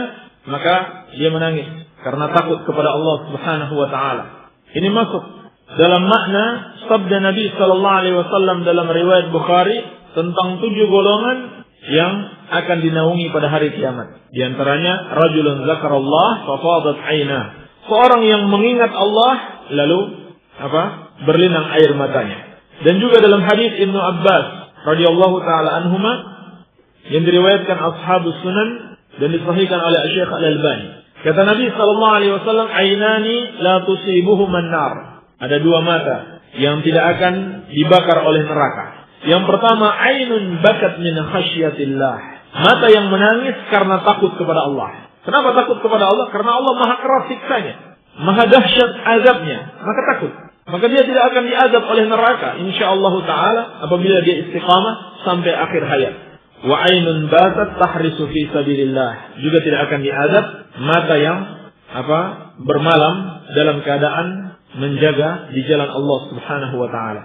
maka dia menangis karena takut kepada Allah Subhanahu wa taala. Ini masuk dalam makna sabda Nabi sallallahu alaihi wasallam dalam riwayat Bukhari tentang 7 golongan yang akan dinaungi pada hari kiamat. Di antaranya rajulun zakarallah fa fadat ainah. Seorang yang mengingat Allah lalu berlinang air matanya. Dan juga dalam hadis Ibnu Abbas radhiyallahu taala anhuma yang diriwayatkan ashabus sunan dan disahihkan oleh Syekh Al-Albani. Kata Nabi sallallahu alaihi wasallam, ainani la tusibuhum an-nar. Ada 2 mata yang tidak akan dibakar oleh neraka. Yang pertama, ainun bakat min khasyatillah. Mata yang menangis karena takut kepada Allah. Kenapa takut kepada Allah? Karena Allah maha keras siksanya, maha dahsyat azabnya, maka takut. Maka dia tidak akan diazab oleh neraka insyaallah taala apabila dia istiqamah sampai akhir hayat. Wa ainun batat tahrisu fi sabilillah. Juga tidak akan diazab mata yang bermalam dalam keadaan menjaga di jalan Allah Subhanahu wa taala.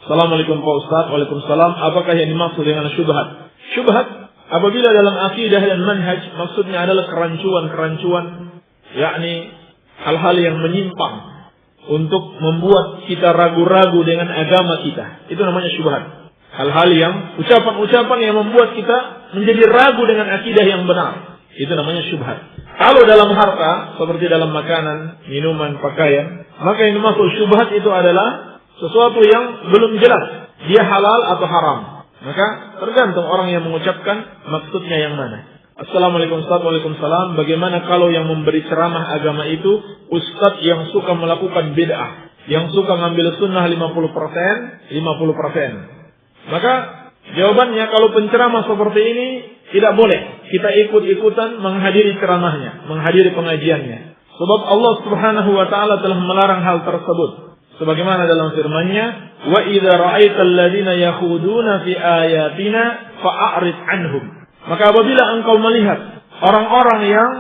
Assalamualaikum Pak Ustaz. Waalaikumsalam. Apakah yang dimaksud dengan syubhat? Syubhat apabila dalam akidah dan manhaj maksudnya adalah kerancuan-kerancuan, yakni hal-hal yang menyimpang untuk membuat kita ragu-ragu dengan agama kita. Itu namanya syubhat. Hal-hal yang ucapan-ucapan yang membuat kita menjadi ragu dengan akidah yang benar. Itu namanya syubhat. Kalau dalam harta, seperti dalam makanan, minuman, pakaian, maka yang dimaksud syubhat itu adalah sesuatu yang belum jelas, dia halal atau haram. Maka tergantung orang yang mengucapkan maksudnya yang mana. Assalamualaikum Ustaz. Waalaikumsalam. Bagaimana kalau yang memberi ceramah agama itu ustaz yang suka melakukan bid'ah, yang suka ngambil sunnah 50%, 50%. Maka jawabannya, kalau penceramah seperti ini tidak boleh kita ikut-ikutan menghadiri ceramahnya, menghadiri pengajiannya. Sebab Allah Subhanahu wa taala telah melarang hal tersebut. Sebagaimana dalam firman-Nya, "Wa idza ra'aital ladzina yakhuduna fi ayatina fa'rid 'anhum." Maka apabila engkau melihat orang-orang yang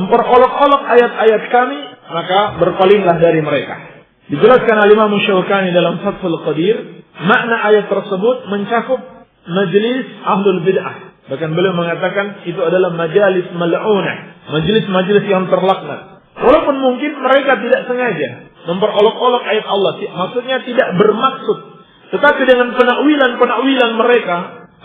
memperolok-olok ayat-ayat kami, maka berpalinglah dari mereka. Dijelaskan oleh Imam Syaukani dalam Fathul Qadir, makna ayat tersebut mencakup majelis ahlul bid'ah. Bahkan beliau mengatakan itu adalah majalis mal'unah, majelis-majelis yang terlaknat. Walaupun mungkin mereka tidak sengaja memperolok-olok ayat Allah, maksudnya tidak bermaksud, tetapi dengan penakwilan mereka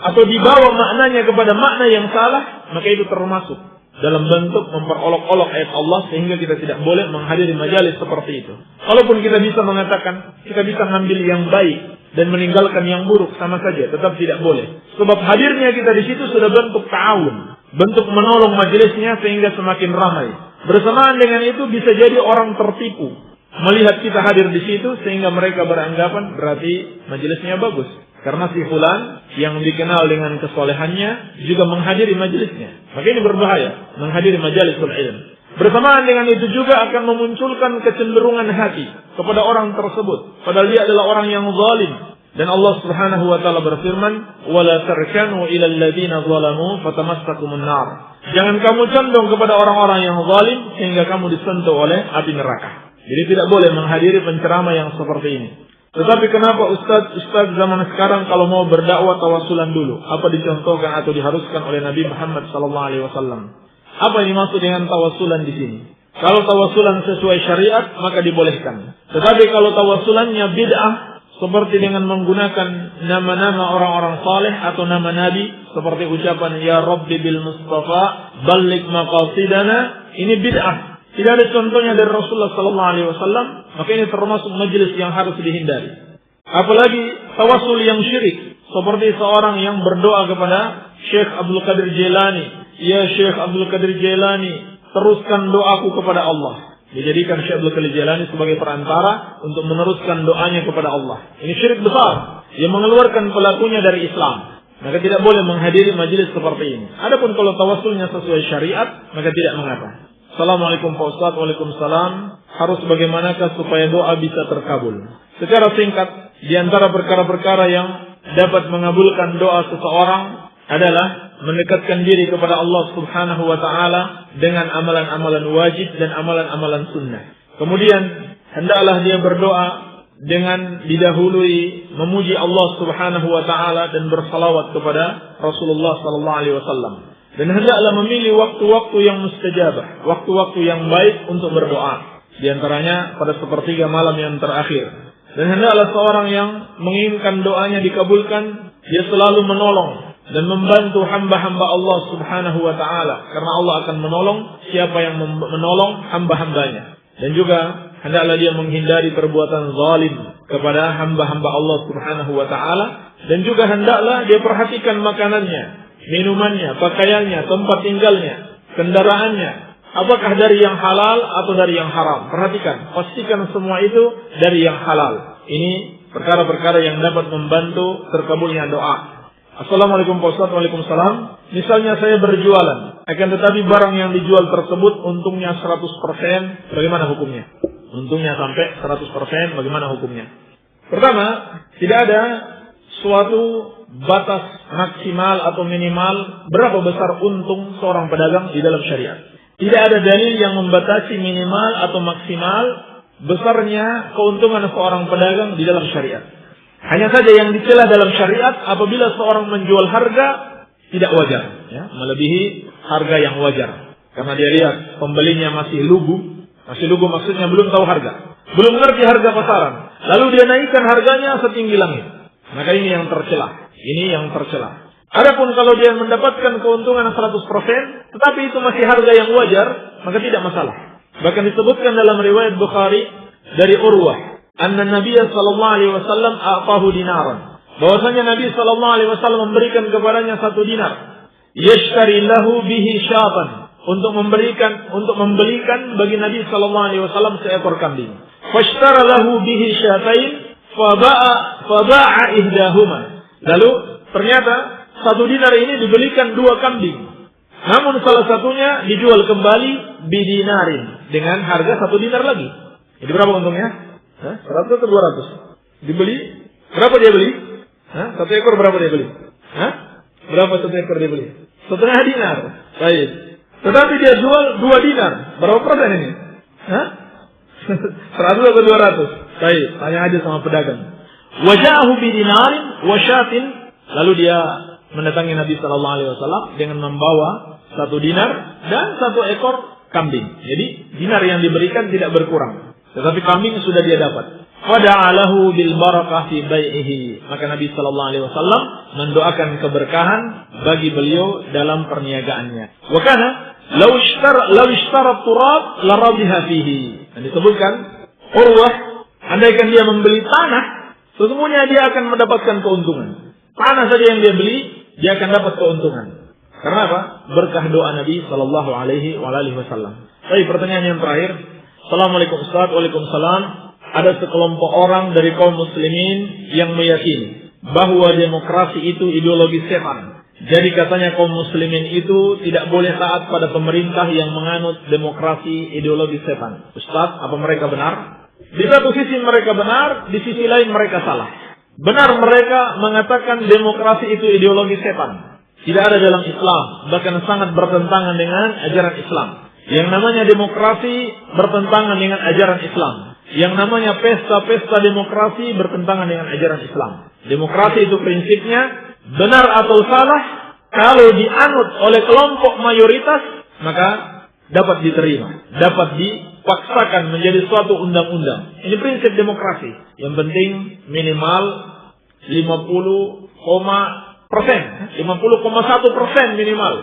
atau dibawa maknanya kepada makna yang salah, maka itu termasuk dalam bentuk memperolok-olok ayat Allah, sehingga kita tidak boleh menghadiri majalis seperti itu. Kalaupun kita bisa mengatakan kita bisa ngambil yang baik dan meninggalkan yang buruk, sama saja, tetap tidak boleh. Sebab hadirnya kita di situ sudah bentuk ta'awun, bentuk menolong majelisnya sehingga semakin ramai. Bersamaan dengan itu bisa jadi orang tertipu melihat kita hadir di situ sehingga mereka beranggapan berarti majelisnya bagus. Karena si fulan yang dikenal dengan kesolehannya juga menghadiri majelisnya. Maka ini berbahaya menghadiri majalisul ilm. Bersamaan dengan itu juga akan memunculkan kecenderungan hati kepada orang tersebut, padahal dia adalah orang yang zalim. Dan Allah Subhanahu wa taala berfirman, "Wala tarkanu ilal ladzina zalamu fatamassakumun nar." Jangan kamu condong kepada orang-orang yang zalim sehingga kamu disentuh oleh api neraka. Jadi tidak boleh menghadiri penceramah yang seperti ini. Tetapi kenapa ustaz zaman sekarang kalau mau berdakwah tawasulan dulu? Apa dicontohkan atau diharuskan oleh Nabi Muhammad sallallahu alaihi wasallam? Apa yang dimaksud dengan tawasulan di sini? Kalau tawasulan sesuai syariat maka dibolehkan. Tetapi kalau tawasulannya bid'ah seperti dengan menggunakan nama-nama orang-orang saleh atau nama nabi seperti ucapan ya Rabbi bil Mustafa balligh maqasidana, ini bid'ah. Tidak ada contohnya dari Rasulullah sallallahu alaihi wasallam, maka ini termasuk majelis yang harus dihindari. Apalagi tawasul yang syirik, seperti seorang yang berdoa kepada Syekh Abdul Qadir Jailani, ya Syekh Abdul Qadir Jailani, teruskan doaku kepada Allah. Dijadikan Syekh Abdul Qadir Jailani sebagai perantara untuk meneruskan doanya kepada Allah. Ini syirik besar yang mengeluarkan pelakunya dari Islam. Maka tidak boleh menghadiri majelis seperti ini. Adapun kalau tawasulnya sesuai syariat, maka tidak mengapa. Assalamualaikum Pak Ustaz. Waalaikumsalam. Harus bagaimanakah supaya doa bisa terkabul? Secara singkat, di antara perkara-perkara yang dapat mengabulkan doa seseorang adalah mendekatkan diri kepada Allah Subhanahu wa taala dengan amalan-amalan wajib dan amalan-amalan sunnah. Kemudian hendaklah dia berdoa dengan didahului memuji Allah Subhanahu wa taala dan bersalawat kepada Rasulullah sallallahu alaihi wasallam. Dan hendaklah memilih waktu-waktu yang mustajabah, waktu-waktu yang baik untuk berdoa. Di antaranya pada sepertiga malam yang terakhir. Dan hendaklah seorang yang menginginkan doanya dikabulkan, dia selalu menolong dan membantu hamba-hamba Allah Subhanahu wa taala, karena Allah akan menolong siapa yang menolong hamba-hambanya. Dan juga hendaklah dia menghindari perbuatan zalim kepada hamba-hamba Allah Subhanahu wa taala, dan juga hendaklah dia perhatikan makanannya, minumannya, pakaiannya, tempat tinggalnya, kendaraannya, apakah dari yang halal atau dari yang haram. Perhatikan, pastikan semua itu dari yang halal. Ini perkara-perkara yang dapat membantu terkabulnya doa. Assalamualaikum Pak Ustaz. Waalaikumsalam. Misalnya saya berjualan, akan tetapi barang yang dijual tersebut untungnya 100%, bagaimana hukumnya? Untungnya sampai 100%, bagaimana hukumnya? Pertama, tidak ada suatu batas maksimal atau minimal berapa besar untung seorang pedagang di dalam syariat. Tidak ada dalil yang membatasi minimal atau maksimal besarnya keuntungan seorang pedagang di dalam syariat. Hanya saja yang dicela dalam syariat apabila seorang menjual harga tidak wajar, ya, melebihi harga yang wajar. Karena dia lihat pembelinya masih lugu maksudnya belum tahu harga, belum ngerti harga pasaran, lalu dia naikkan harganya setinggi langit. Maka ini yang tercela. Adapun kalau dia mendapatkan keuntungan 100%, tetapi itu masih harga yang wajar, maka tidak masalah. Bahkan disebutkan dalam riwayat Bukhari dari Urwah, anna Nabi sallallahu alaihi wasallam a'tahu dinaran. Bahwasanya Nabi sallallahu alaihi wasallam memberikan kepadanya 1 dinar. Yashtari lahu bihi syatan, untuk membelikan bagi Nabi sallallahu alaihi wasallam seekor kambing. Fashtara lahu bihi syatain faba'a ihdahuma. Lalu ternyata 1 dinar ini dibelikan 2 kambing. Namun salah satunya dijual kembali bidinarin dengan harga 1 dinar lagi. Jadi berapa untungnya? 100 atau 200? Dibeli berapa dia beli? 1 ekor berapa dia beli? Berapa 1 ekor dia beli? 1,5 dinar. Baik. Tetapi dia jual 2 dinar. Berapa persen ini? 100 atau 200? Baik, tanya aja sama pedagang. Waja'ahu bidinarin wa syatin. Lalu dia mendatangi Nabi sallallahu alaihi wasallam dengan membawa 1 dinar dan 1 ekor kambing. Jadi dinar yang diberikan tidak berkurang, tetapi kambing sudah dia dapat. Fada'alahu bil barakah fi bai'ihi. Maka Nabi sallallahu alaihi wasallam mendoakan keberkahan bagi beliau dalam perniagaannya. Wa kana law ishtara turab la rabiha fihi. Dan disebutkan Urwah, andaikan dia membeli tanah, sesungguhnya dia akan mendapatkan keuntungan. Tanah saja yang dia beli, dia akan dapat keuntungan. Karena apa? Berkah doa Nabi sallallahu alaihi wasallam. Baik, pertanyaan yang terakhir. Assalamualaikum Ustaz. Waalaikumsalam. Ada sekelompok orang dari kaum muslimin yang meyakini bahwa demokrasi itu ideologi setan. Jadi katanya kaum muslimin itu tidak boleh taat pada pemerintah yang menganut demokrasi ideologi setan. Ustaz, apa mereka benar? Di satu sisi mereka benar, di sisi lain mereka salah. Benar mereka mengatakan demokrasi itu ideologi setan. Tidak ada dalam Islam, bahkan sangat bertentangan dengan ajaran Islam. Yang namanya demokrasi bertentangan dengan ajaran Islam. Yang namanya pesta-pesta demokrasi bertentangan dengan ajaran Islam. Demokrasi itu prinsipnya benar atau salah, kalau dianut oleh kelompok mayoritas, maka dapat diterima, dapat dipaksakan menjadi suatu undang-undang. Ini prinsip demokrasi. Yang penting minimal 50,1% minimal.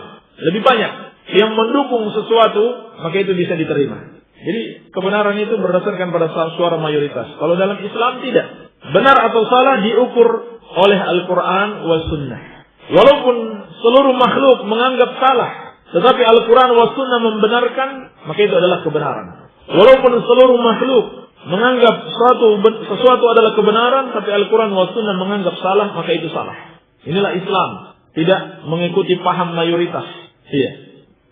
Lebih banyak yang mendukung sesuatu, maka itu bisa diterima. Jadi kebenaran itu berdasarkan pada suara mayoritas. Kalau dalam Islam tidak. Benar atau salah diukur oleh Al-Quran wa Sunnah. Walaupun seluruh makhluk menganggap salah, tetapi Al-Quran wa Sunnah membenarkan, maka itu adalah kebenaran. Walaupun seluruh makhluk menganggap sesuatu adalah kebenaran, tapi Al-Quran wa Sunnah menganggap salah, maka itu salah. Inilah Islam. Tidak mengikuti paham mayoritas. Iya.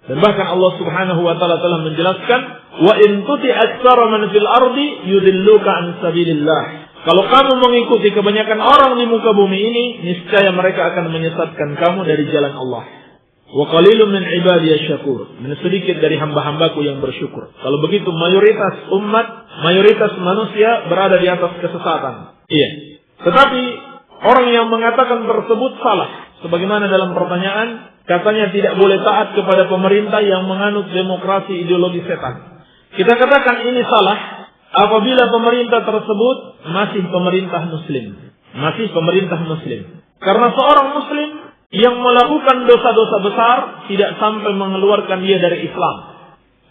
Dan bahkan Allah Subhanahu wa taala telah menjelaskan, wa in tuti aktsara man fil ardi yudilluka an sabilillah. Kalau kamu mengikuti kebanyakan orang di muka bumi ini, niscaya mereka akan menyesatkan kamu dari jalan Allah. Wa qalilun min ibadiy syakur. Dan sedikit dari hamba-hambaku yang bersyukur. Kalau begitu mayoritas umat, mayoritas manusia berada di atas kesesatan. Iya. Tetapi orang yang mengatakan tersebut salah. Sebagaimana dalam pertanyaan, katanya tidak boleh taat kepada pemerintah yang menganut demokrasi ideologi setan. Kita katakan ini salah apabila pemerintah tersebut masih pemerintah muslim. Masih pemerintah muslim. Karena seorang muslim yang melakukan dosa-dosa besar tidak sampai mengeluarkan dia dari Islam.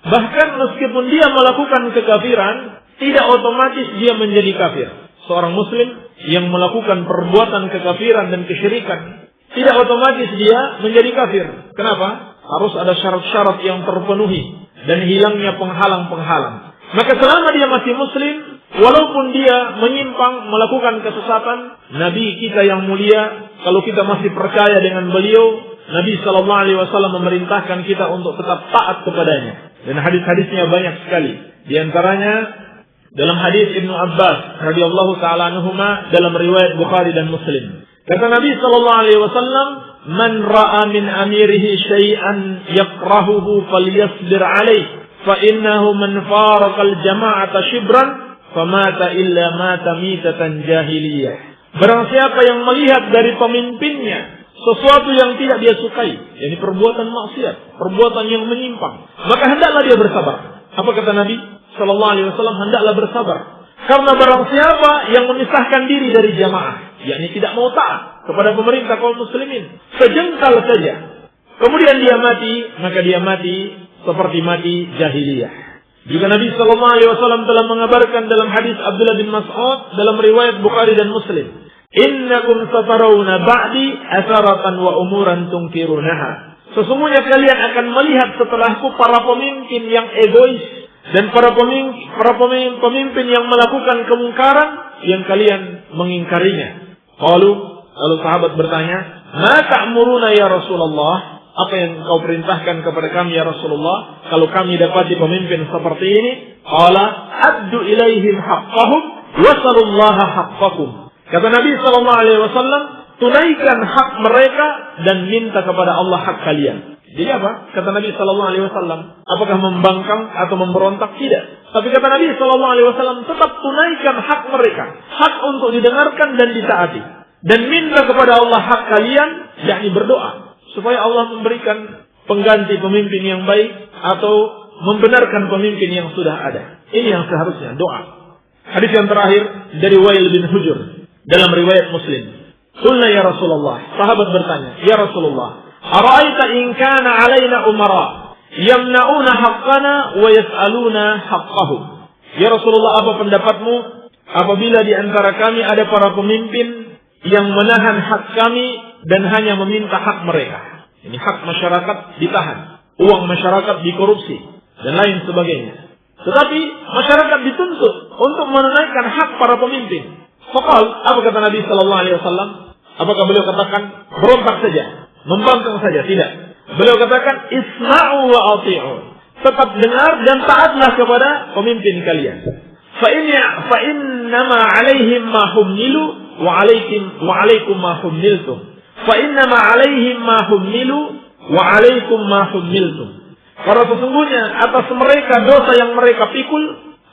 Bahkan meskipun dia melakukan kekafiran, tidak otomatis dia menjadi kafir. Seorang muslim yang melakukan perbuatan kekafiran dan kesyirikan, tidak otomatis dia menjadi kafir. Kenapa? Harus ada syarat-syarat yang terpenuhi dan hilangnya penghalang-penghalang. Maka selama dia masih muslim, walaupun dia menyimpang melakukan kesesatan, Nabi kita yang mulia, kalau kita masih percaya dengan beliau, Nabi sallallahu alaihi wasallam memerintahkan kita untuk tetap taat kepadanya. Dan hadis-hadisnya banyak sekali. Di antaranya dalam hadis Ibnu Abbas radhiyallahu taala anhuma dalam riwayat Bukhari dan Muslim. Kata Nabi sallallahu alaihi wasallam, "Man ra'a min amirihi syai'an yakrahuhu falyasbir 'alaihi, fa innahu man faraqal jama'ata shibran famata illa mata mitatan jahiliyah." Barang siapa yang melihat dari pemimpinnya sesuatu yang tidak dia sukai, yakni perbuatan maksiat, perbuatan yang menyimpang, maka hendaklah dia bersabar. Apa kata Nabi sallallahu alaihi wasallam? Hendaklah bersabar. Karena barang siapa yang memisahkan diri dari jamaah, yakni tidak mau taat kepada pemerintah kaum muslimin, sejengkal saja, kemudian dia mati, maka dia mati seperti mati jahiliyah. Jika Nabi sallallahu alaihi wasallam telah mengabarkan dalam hadis Abdullah bin Mas'ud dalam riwayat Bukhari dan Muslim, "Innakum satarawna ba'di asaratan wa umuran tunkirunaha." Sesungguhnya kalian akan melihat setelahku para pemimpin yang egois dan para pemimpin yang melakukan kemungkaran yang kalian mengingkarinya. Lalu sahabat bertanya, "Ma ta'muruna ya Rasulullah?" Apa yang kau perintahkan kepada kami ya Rasulullah kalau kami dapati pemimpin seperti ini? Qala addu ilaihim haqqahum wasalullaha haqqakum. Kata Nabi sallallahu alaihi wasallam, tunaikan hak mereka dan minta kepada Allah hak kalian. Jadi apa? Kata Nabi sallallahu alaihi wasallam, apakah membangkang atau memberontak? Tidak. Tapi kata Nabi sallallahu alaihi wasallam, tetap tunaikan hak mereka. hak untuk didengarkan dan ditaati. Dan minta kepada Allah hak kalian, yakni berdoa. Supaya Allah memberikan pengganti pemimpin yang baik atau membenarkan pemimpin yang sudah ada. Ini yang seharusnya, doa. Hadis yang terakhir dari Wail bin Hujur dalam riwayat Muslim. Qulna ya Rasulullah, sahabat bertanya, ya Rasulullah, ara'aita in kana 'alaina umara yamna'una haqqana wa yas'aluna haqqahum. Ya Rasulullah, apa pendapatmu apabila di antara kami ada para pemimpin yang menahan hak kami dan hanya meminta hak mereka? Ini hak masyarakat ditahan, uang masyarakat dikorupsi dan lain sebagainya. Tetapi masyarakat dituntut untuk menunaikan hak para pemimpin. Faqal, apa kata Nabi sallallahu alaihi wasallam? Apakah beliau katakan berontak saja, membangkang saja? Tidak. Beliau katakan isma'u wa ati'u. Tetap dengar dan taatlah kepada pemimpin kalian. Fa innama 'alaihim ma hummilu wa 'alaikum ma hummiltum. Fa innama 'alaihim ma hummilu wa 'alaikum ma hummiltum. Karena sesungguhnya atas mereka dosa yang mereka pikul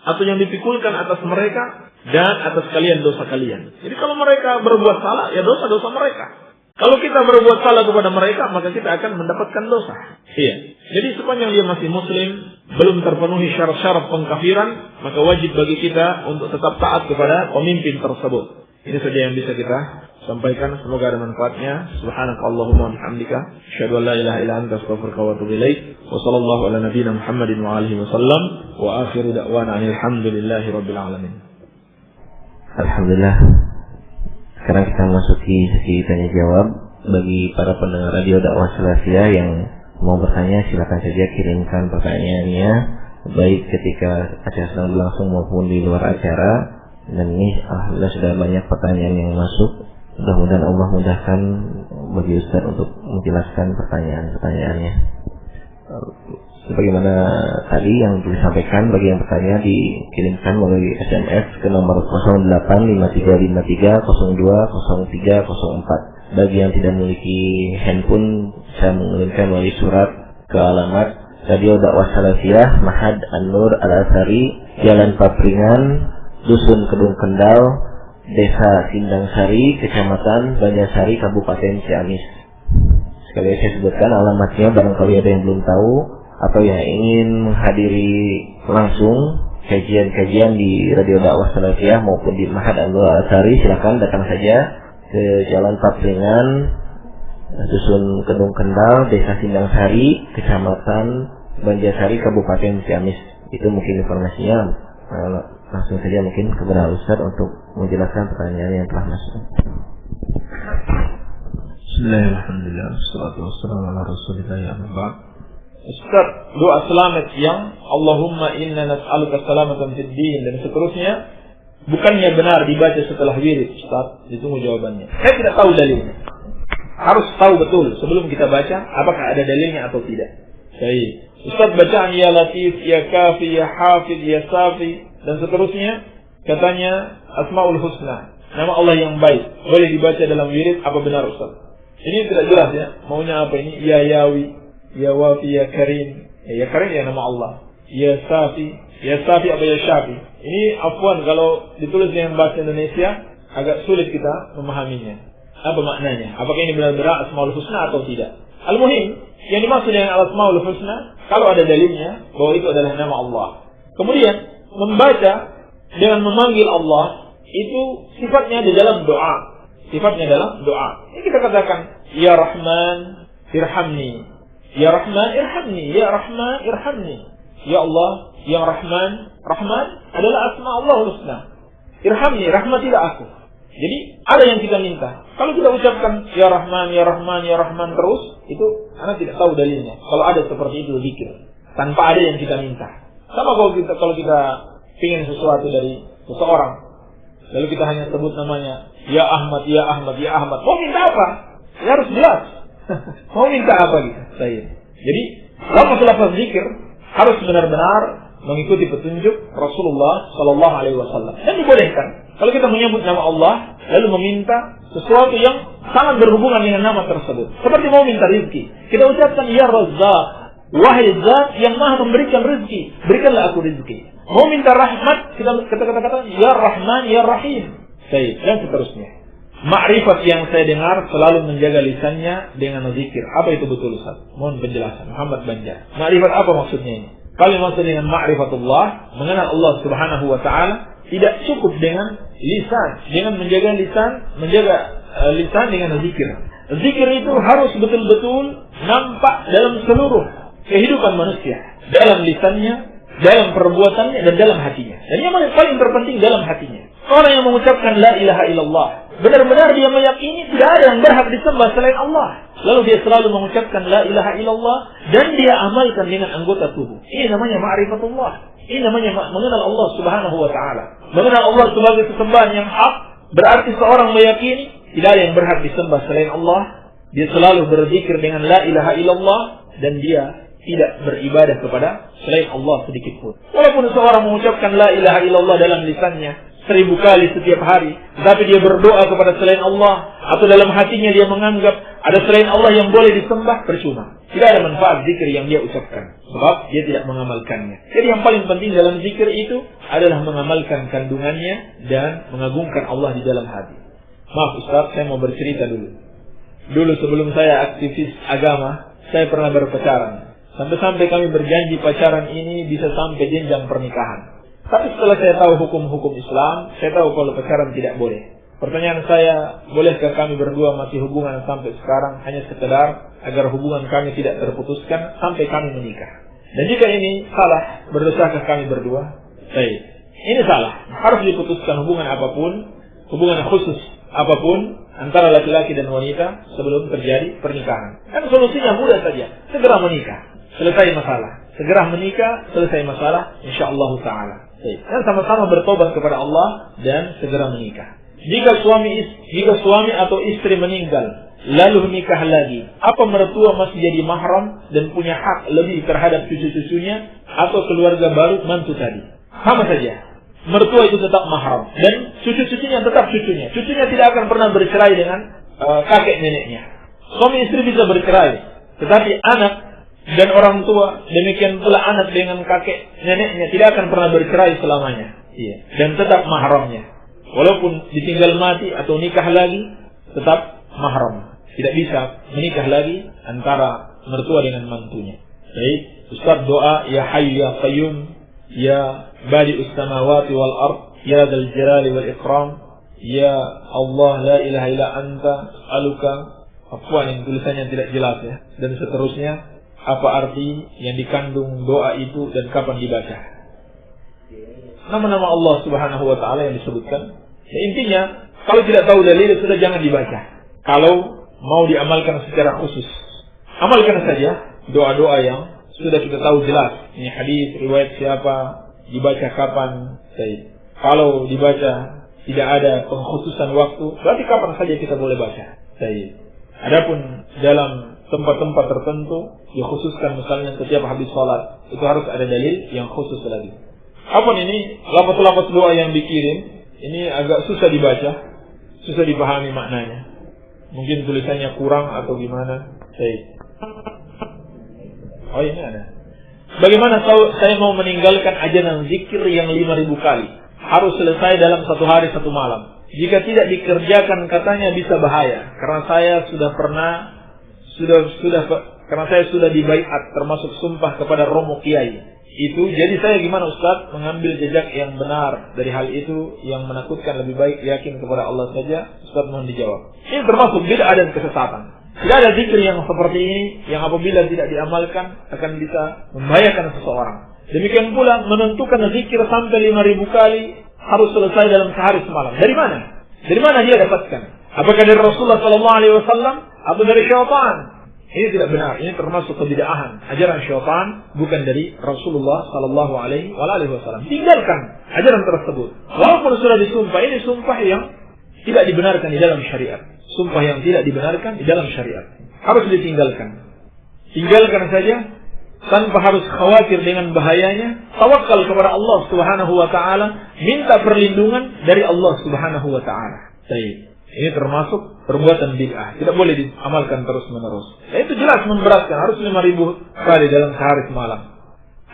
atau yang dipikulkan atas mereka dan atas kalian dosa kalian. Jadi kalau mereka berbuat salah, ya dosa-dosa mereka. Kalau kita berbuat salah kepada mereka, maka kita akan mendapatkan dosa. Iya. Jadi sepanjang dia masih muslim, belum terpenuhi syarat-syarat pengkafiran, maka wajib bagi kita untuk tetap taat kepada pemimpin tersebut. Ini saja yang bisa kita sampaikan. Semoga ada manfaatnya. Subhanakallahumma wa bihamdika, asyhadu an la ilaha illa anta, astaghfiruka wa atubu ilaik. Wa sallallahu ala nabiyyina Muhammadin wa alihi wasallam. Wa akhiru da'wana alhamdulillahi rabbil alamin. Alhamdulillah. Sekarang kita masuki sesi tanya jawab. Bagi para pendengar radio dakwah Salafiyah yang mau bertanya, silakan saja kirimkan pertanyaannya, baik ketika acara sedang berlangsung maupun di luar acara. Dan ini alhamdulillah sudah banyak pertanyaan yang masuk. Mudah-mudahan Allah mudahkan bagi Ustaz untuk menjelaskan pertanyaan-pertanyaannya. Sebagaimana tadi yang disampaikan, bagi yang bertanya dikirimkan melalui SMS ke nomor 085353020304. Bagi yang tidak memiliki handphone, bisa mengirimkan melalui surat ke alamat Radio Dakwah Salafiyah, Mahad An-Nur Al-Azhari, Jalan Papringan, Dusun Kedung Kendal, Desa Sindang Sari, Kecamatan Banjarsari, Kabupaten Ciamis. Sekali lagi saya sebutkan alamatnya, barangkali ada yang belum tahu atau yang ingin menghadiri langsung kajian-kajian di Radio Dakwah Salafiyah maupun di Mahad An-Nur Al-Azhari, silakan datang saja ke Jalan Papringan, Dusun Kedung Kendal, Desa Sindang Sari, Kecamatan Banjarsari, Kabupaten Ciamis. Itu mungkin informasinya. Langsung saja mungkin kepada Ustaz untuk menjelaskan pertanyaan yang telah masuk. Bismillahirrahmanirrahim. Wassalatu wassalamu ala Rasulillah ya ba'd. Ustaz, doa selamat yang Allahumma inna nas'aluka salamatan fid din dan seterusnya, bukannya benar dibaca setelah wirid, Ustaz? Ditunggu jawabannya. Saya tidak tahu dalilnya. Harus tahu betul sebelum kita baca apakah ada dalilnya atau tidak. Baik. Ustaz, bacaan ya Latif, ya Kafi, ya Hafid, ya Safi dan seterusnya, katanya Asmaul Husna, nama Allah yang baik, boleh dibaca dalam wirid. Apa benar, Ustaz? Ini tidak jelas ya, maunya apa ini? Ya Yawi, ya Wafi, ya Karim. Ya Karim ya nama Allah. Ya Safi atau ya Syafi. Ini afwan kalau ditulis dengan bahasa Indonesia agak sulit kita memahaminya. Apa maknanya? Apakah ini benar-benar Asmaul Husna atau tidak? Al-Muhim, yang dimaksud dengan Asmaul Husna, kalau ada dalilnya bahwa itu adalah nama Allah. Kemudian membaca dengan memanggil Allah itu sifatnya di dalam doa. Sifatnya dalam doa. Ini kita katakan, Ya Rahman, irhamni. Ya Rahman, irhamni. Ya Rahman, irhamni. Ya Allah, yang Rahman. Rahman adalah asma Allah husna. Irhamni, rahmatilah aku. Jadi ada yang kita minta. Kalau kita ucapkan Ya Rahman, Ya Rahman, Ya Rahman terus, itu anak tidak tahu dalilnya. Kalau ada seperti itu zikir, tanpa ada yang kita minta. Sama kalau kita ingin sesuatu dari seseorang, lalu kita hanya sebut namanya Ya Ahmad, Ya Ahmad, Ya Ahmad. Mau minta apa? Ya harus jelas. Mau minta apa gitu? Jadi lafaz zikir harus benar-benar mengikuti petunjuk Rasulullah Sallallahu Alaihi Wasallam. Dan dibolehkan kalau kita menyebut nama Allah lalu meminta sesuatu yang sangat berhubungan dengan nama tersebut. Seperti mau minta rezeki, kita ucapkan Ya Razzaq, wahai Zat yang Maha memberikan rezeki, berikanlah aku rezeki. Mau minta rahmat, kita kata-kata Ya Rahman, Ya Rahim. Baik, dan seterusnya. Ma'rifat yang saya dengar selalu menjaga lisannya dengan zikir. Apa itu betul Ustaz? Mohon penjelasan. Muhammad Banjar. Ma'rifat apa maksudnya ini? Kalau maksud dengan ma'rifatullah, mengenal Allah Subhanahu wa taala, tidak cukup dengan lisan, dengan menjaga lisan dengan zikir. Zikir itu harus betul-betul nampak dalam seluruh kehidupan manusia, dalam lisannya, dalam perbuatannya, dan dalam hatinya. Dan yang paling terpenting dalam hatinya. Orang yang mengucapkan la ilaha illallah, benar-benar dia meyakini tidak ada yang berhak disembah selain Allah. Lalu dia selalu mengucapkan la ilaha illallah dan dia amalkan dengan anggota tubuh. Ini namanya ma'rifatullah. Ini namanya mengenal Allah Subhanahu wa taala. Mengenal Allah sebagai sesembahan yang hak berarti seorang meyakini tidak ada yang berhak disembah selain Allah. Dia selalu berzikir dengan la ilaha illallah dan dia tidak beribadah kepada selain Allah sedikit pun. Walaupun seorang mengucapkan la ilaha illallah dalam lisannya 1000 kali setiap hari, tapi dia berdoa kepada selain Allah, atau dalam hatinya dia menganggap ada selain Allah yang boleh disembah, percuma. Tidak ada manfaat zikir yang dia ucapkan, sebab dia tidak mengamalkannya. Jadi yang paling penting dalam zikir itu adalah mengamalkan kandungannya dan mengagungkan Allah di dalam hati. Maaf Ustaz, saya mau bercerita dulu. Dulu sebelum saya aktivis agama, saya pernah berpacaran. Sampai-sampai kami berjanji pacaran ini bisa sampai jenjang pernikahan. Tapi setelah saya tahu hukum-hukum Islam, saya tahu kalau pacaran tidak boleh. Pertanyaan saya, bolehkah kami berdua masih hubungan sampai sekarang hanya sekedar agar hubungan kami tidak terputuskan sampai kami menikah? Dan jika ini salah, berdosakah kami berdua? Baik, ini salah. Harus diputuskan hubungan apapun, hubungan khusus apapun antara laki-laki dan wanita sebelum terjadi pernikahan. Kan solusinya mudah saja, segera menikah, selesai masalah. Segera menikah, selesai masalah, insyaallah ta'ala. Dan sama-sama bertobat kepada Allah dan segera menikah. Jika suami atau istri meninggal lalu nikah lagi, apa mertua masih jadi mahram dan punya hak lebih terhadap cucu-cucunya atau keluarga baru mantu tadi? Sama saja. Mertua itu tetap mahram dan cucu-cucunya tetap cucunya. Cucunya tidak akan pernah bercerai dengan kakek neneknya. Suami istri bisa bercerai, tetapi anak dan orang tua, demikian pula anak dengan kakek neneknya tidak akan pernah bercerai selamanya. Iya. Dan tetap mahramnya. Walaupun ditinggal mati atau nikah lagi, tetap mahram. Tidak bisa menikah lagi antara mertua dengan mantunya. Baik, Ustaz doa ya Hayyu ya Qayyum, ya Badi'us samawati wal ard, ya Dzal Jalali wal Ikram, ya Allah la ilaha illa anta as'aluka. Afwan, yang tulisannya tidak jelas ya. Dan seterusnya. Apa arti yang dikandung doa itu dan kapan dibaca? Nama-nama Allah Subhanahu wa taala yang disebutkan. Ya, intinya, kalau tidak tahu dalil sudah jangan dibaca. Kalau mau diamalkan secara khusus, amalkan saja doa-doa yang sudah kita tahu jelas. Ini hadis riwayat siapa, dibaca kapan. Baik. Kalau dibaca tidak ada pengkhususan waktu, berarti kapan saja kita boleh baca. Baik. Adapun dalam tempat-tempat tertentu dikhususkan, misalnya setiap habis sholat itu harus ada dalil yang khusus lagi. Apapun ini lafaz-lafaz doa yang dikirim ini agak susah dibaca, susah dipahami maknanya. Mungkin tulisannya kurang atau gimana. Baik. Oh ini ada. Bagaimana saya mau meninggalkan ajaran zikir yang 5.000 kali? Harus selesai dalam 1 hari 1 malam. Jika tidak dikerjakan katanya bisa bahaya. Karena saya karena saya sudah dibaiat termasuk sumpah kepada romo kiai itu. Jadi saya gimana Ustaz mengambil jejak yang benar dari hal itu yang menakutkan? Lebih baik yakin kepada Allah saja. Ustaz mohon dijawab. Ini termasuk bid'ah dan kesesatan. Tidak ada zikir yang seperti ini yang apabila tidak diamalkan akan bisa membahayakan seseorang. Demikian pula menentukan zikir sampai 5.000 kali harus selesai dalam sehari semalam. Dari mana? Dari mana dia dapatkan? Apakah dari Rasulullah SAW atau dari syaitan? Ini tidak benar. Ini termasuk kebid'ahan. Ajaran syaitan bukan dari Rasulullah SAW. Tinggalkan ajaran tersebut. Walaupun sudah disumpah, ini sumpah yang tidak dibenarkan di dalam syariat. Sumpah yang tidak dibenarkan di dalam syariat. Harus ditinggalkan. Tinggalkan saja tanpa harus khawatir dengan bahayanya. Tawakal kepada Allah Subhanahu wa taala, minta perlindungan dari Allah Subhanahu wa taala. Baik. Ini termasuk perbuatan bid'ah. Tidak boleh diamalkan terus-menerus. Ya, itu jelas memberatkan. Harus 5.000 kali dalam sehari semalam.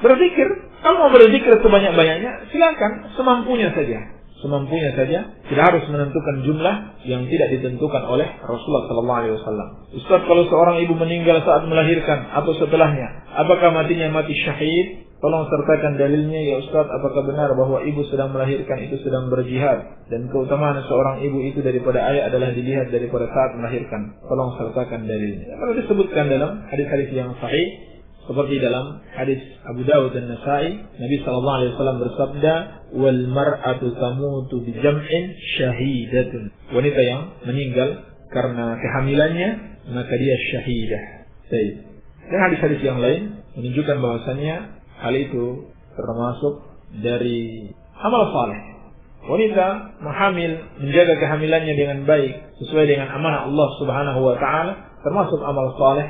Berzikir. Kalau mau berzikir sebanyak-banyaknya, silakan. Semampunya saja. semampunya saja, tidak harus menentukan jumlah yang tidak ditentukan oleh Rasulullah SAW. Ustaz, kalau seorang ibu meninggal saat melahirkan atau setelahnya, apakah matinya mati syahid? Tolong sertakan dalilnya ya Ustaz, apakah benar bahwa ibu sedang melahirkan itu sedang berjihad dan keutamaan seorang ibu itu daripada ayah adalah dilihat daripada saat melahirkan? Tolong sertakan dalilnya. Kalau disebutkan dalam hadis-hadis yang sahih seperti dalam hadis Abu Dawud dan Nasa'i, Nabi SAW bersabda, wal mar'atu tamutu bi jam'in syahidatun. Wanita yang meninggal karena kehamilannya maka dia syahidah. Dan hadis-hadis yang lain menunjukkan bahwasannya hal itu termasuk dari amal saleh. Wanita menghamil, menjaga kehamilannya dengan baik sesuai dengan amanah Allah Subhanahu wa taala, termasuk amal saleh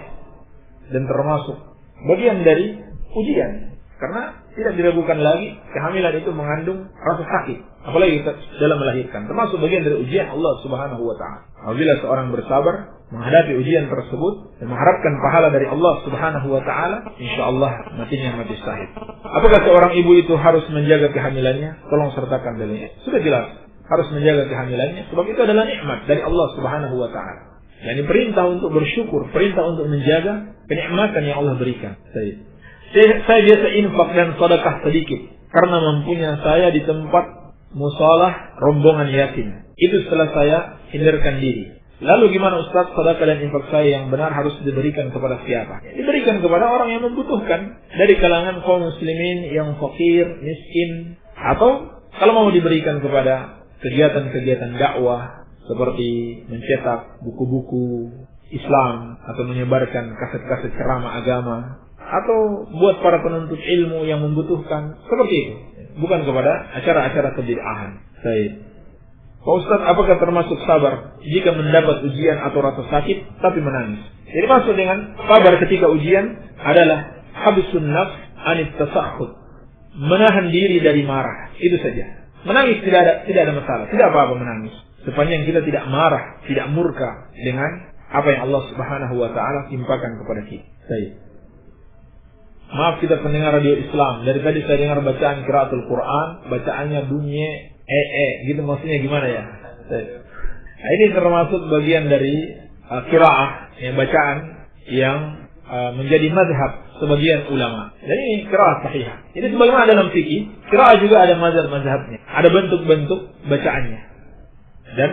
dan termasuk bagian dari ujian. Karena tidak diragukan lagi kehamilan itu mengandung rasa sakit, apalagi dalam melahirkan, termasuk bagian dari ujian Allah Subhanahu wa taala. Apabila seorang bersabar menghadapi ujian tersebut dan mengharapkan pahala dari Allah Subhanahu wa taala, insyaallah matinya mati syahid. Apakah seorang ibu itu harus menjaga kehamilannya? Tolong sertakan dalilnya. Sudah jelas, harus menjaga kehamilannya sebab itu adalah nikmat dari Allah Subhanahu wa taala. Yani perintah untuk bersyukur, perintah untuk menjaga kenikmatan yang Allah berikan. Saya biasa infak dan sedekah sedikit karena mampunya saya di tempat musalah rombongan yatim. Itu setelah saya hindarkan diri. Lalu gimana Ustaz, sedekah dan infak saya yang benar harus diberikan kepada siapa? Diberikan kepada orang yang membutuhkan dari kalangan kaum muslimin yang fakir, miskin, atau kalau mau diberikan kepada kegiatan-kegiatan dakwah seperti mencetak buku-buku Islam atau menyebarkan kaset-kaset ceramah agama atau buat para penuntut ilmu yang membutuhkan, seperti itu. Bukan kepada acara-acara kebid'ahan. Baik. Pak Ustaz, apakah termasuk sabar jika mendapat ujian atau rasa sakit tapi menangis? Jadi maksud dengan sabar ketika ujian adalah habsun nafs anit tasakhut, menahan diri dari marah, itu saja. Menangis tidak ada masalah, tidak apa-apa menangis, sepanjang kita tidak marah, tidak murka dengan apa yang Allah Subhanahu wa taala timpakan kepada kita. Baik. Maaf kita pendengar radio Islam, dari tadi saya dengar bacaan qiraatul Quran, bacaannya bunyi gitu, maksudnya gimana ya? Nah, ini termasuk bagian dari qiraah, bacaan yang menjadi mazhab sebagian ulama. Dan ini qiraah sahihah. Jadi sebagaimana dalam fikih, qiraah juga ada mazhab-mazhabnya, ada bentuk-bentuk bacaannya. Dan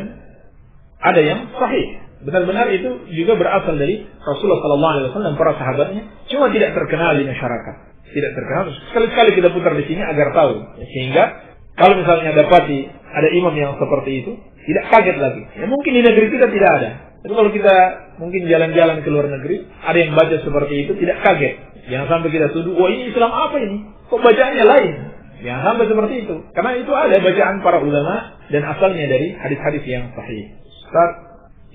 ada yang sahih. Benar-benar itu juga berasal dari Rasulullah SAW dan para sahabatnya, cuma tidak terkenal di masyarakat. Tidak terkenal. Sekali-sekali kita putar di sini agar tahu, sehingga kalau misalnya dapati ada imam yang seperti itu, tidak kaget lagi. Ya mungkin di negeri kita tidak ada. Tapi kalau kita mungkin jalan-jalan ke luar negeri, ada yang baca seperti itu, tidak kaget. Jangan sampai kita tuduh, wah ini Islam apa ini? Kok bacaannya lain? Jangan sampai seperti itu. Karena itu ada bacaan para ulama dan asalnya dari hadis-hadis yang sahih. Ustaz,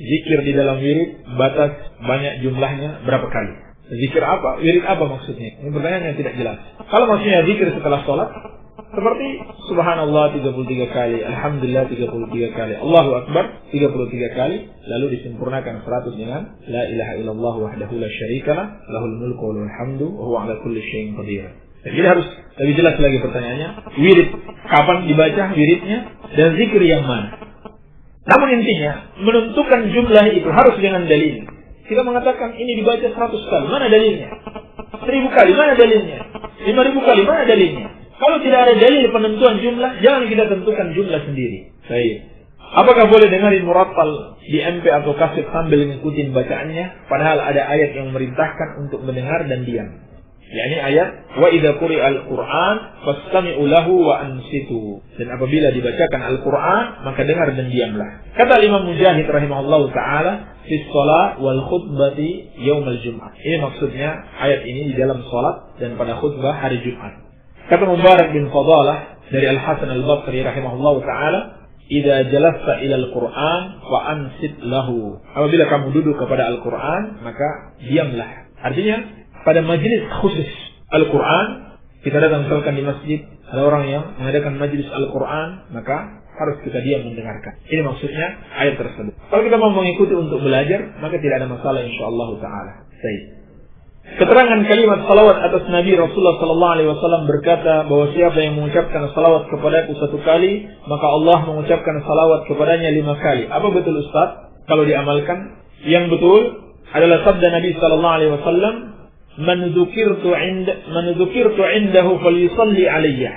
zikir di dalam wirid batas banyak jumlahnya berapa kali? Zikir apa? Wirid apa maksudnya? Ini pertanyaan yang tidak jelas. Kalau maksudnya zikir setelah sholat, seperti Subhanallah 33 kali, Alhamdulillah 33 kali, Allahu Akbar 33 kali, lalu disempurnakan 100 dengan La ilaha illallah wahdahu la syarikalah, lahul mulku wa lahul hamdu, wa huwa ala kulli syai'in qadir. Jadi harus lebih jelas lagi pertanyaannya, wirid kapan dibaca wiridnya dan zikir yang mana? Namun intinya, menentukan jumlah itu harus dengan dalil. Kita mengatakan ini dibaca 100 kali, mana dalilnya? 1000 kali, mana dalilnya? 5000 kali, mana dalilnya? Kalau tidak ada dalil penentuan jumlah, jangan kita tentukan jumlah sendiri. Baik. Apakah boleh dengarin murattal di MP atau kaset sambil ngikutin bacaannya? Padahal ada ayat yang memerintahkan untuk mendengar dan diam. yakni ayat wa idza quri'al Qur'an fastami'u lahu wa ansitu. Dan apabila dibacakan Al-Qur'an maka dengar dan diamlah. Kata Imam Mujahid rahimahullahu taala fi shalah wal khutbati yaumil Jum'ah. Ini maksudnya ayat ini di dalam salat dan pada khutbah hari Jumat. Kata Mubarak bin Fadalah dari Al-Hasan Al-Basri rahimahullahu taala, idza jalasta ila al-Qur'an wa ansit lahu. Apabila kamu duduk kepada Al-Qur'an maka diamlah. Artinya pada majlis khusus Al-Quran, kita datang misalkan di masjid, ada orang yang mengadakan majlis Al-Quran, maka harus kita diam mendengarkan. Ini maksudnya ayat tersebut. Kalau kita mau mengikuti untuk belajar, maka tidak ada masalah insyaallah ta'ala. Baik. Keterangan kalimat salawat atas Nabi Rasulullah SAW berkata bahwa siapa yang mengucapkan salawat kepadaku 1 kali, maka Allah mengucapkan salawat kepadanya 5 kali. Apa betul Ustaz? Kalau diamalkan, yang betul adalah sabda Nabi SAW, Man dzukirtu indahu falyusalli alayya.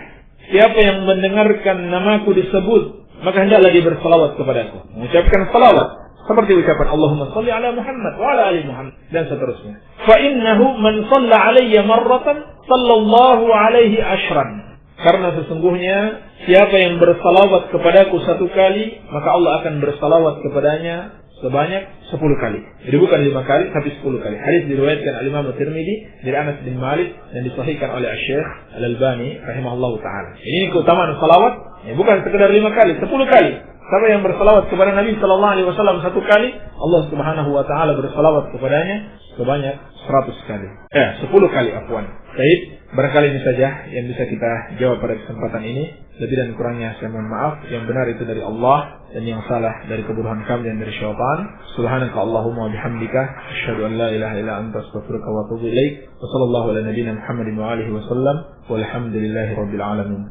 Siapa yang mendengarkan namaku disebut, maka hendaklah dia bersalawat kepadaku. Mengucapkan salawat seperti ucapan Allahumma salli ala Muhammad wa ala ali Muhammad dan seterusnya. Fa innahu man shalla alayya marratan sallallahu alaihi ashran. Karena sesungguhnya siapa yang bersalawat kepadaku 1 kali, maka Allah akan bersalawat kepadanya sebanyak 10 kali. Jadi bukan 5 kali, tapi 10 kali. Hadis diriwayatkan oleh Imam Tirmidzi dari Anas bin Malik dan disahihkan oleh Syekh Al-Albani rahimahullahu taala. Ini keutamaan salawat, ya bukan sekedar 5 kali, 10 kali. Siapa yang bersalawat kepada Nabi sallallahu alaihi wasallam 1 kali, Allah Subhanahu wa taala bersalawat kepadanya sebanyak 100 kali. 10 kali afwan. Baik, barangkali ini saja yang bisa kita jawab pada kesempatan ini. Lebih dan kurangnya saya mohon maaf. Yang benar itu dari Allah dan yang salah dari keburukan kami dan dari syaitan. Subhanaka Allahumma wa bihamdika asyhadu an la ilaha illa anta astaghfiruka wa atubu ilaik. Wa sallallahu ala nabiyyina Muhammadin wa alihi wasallam. Walhamdulillahirabbil alamin.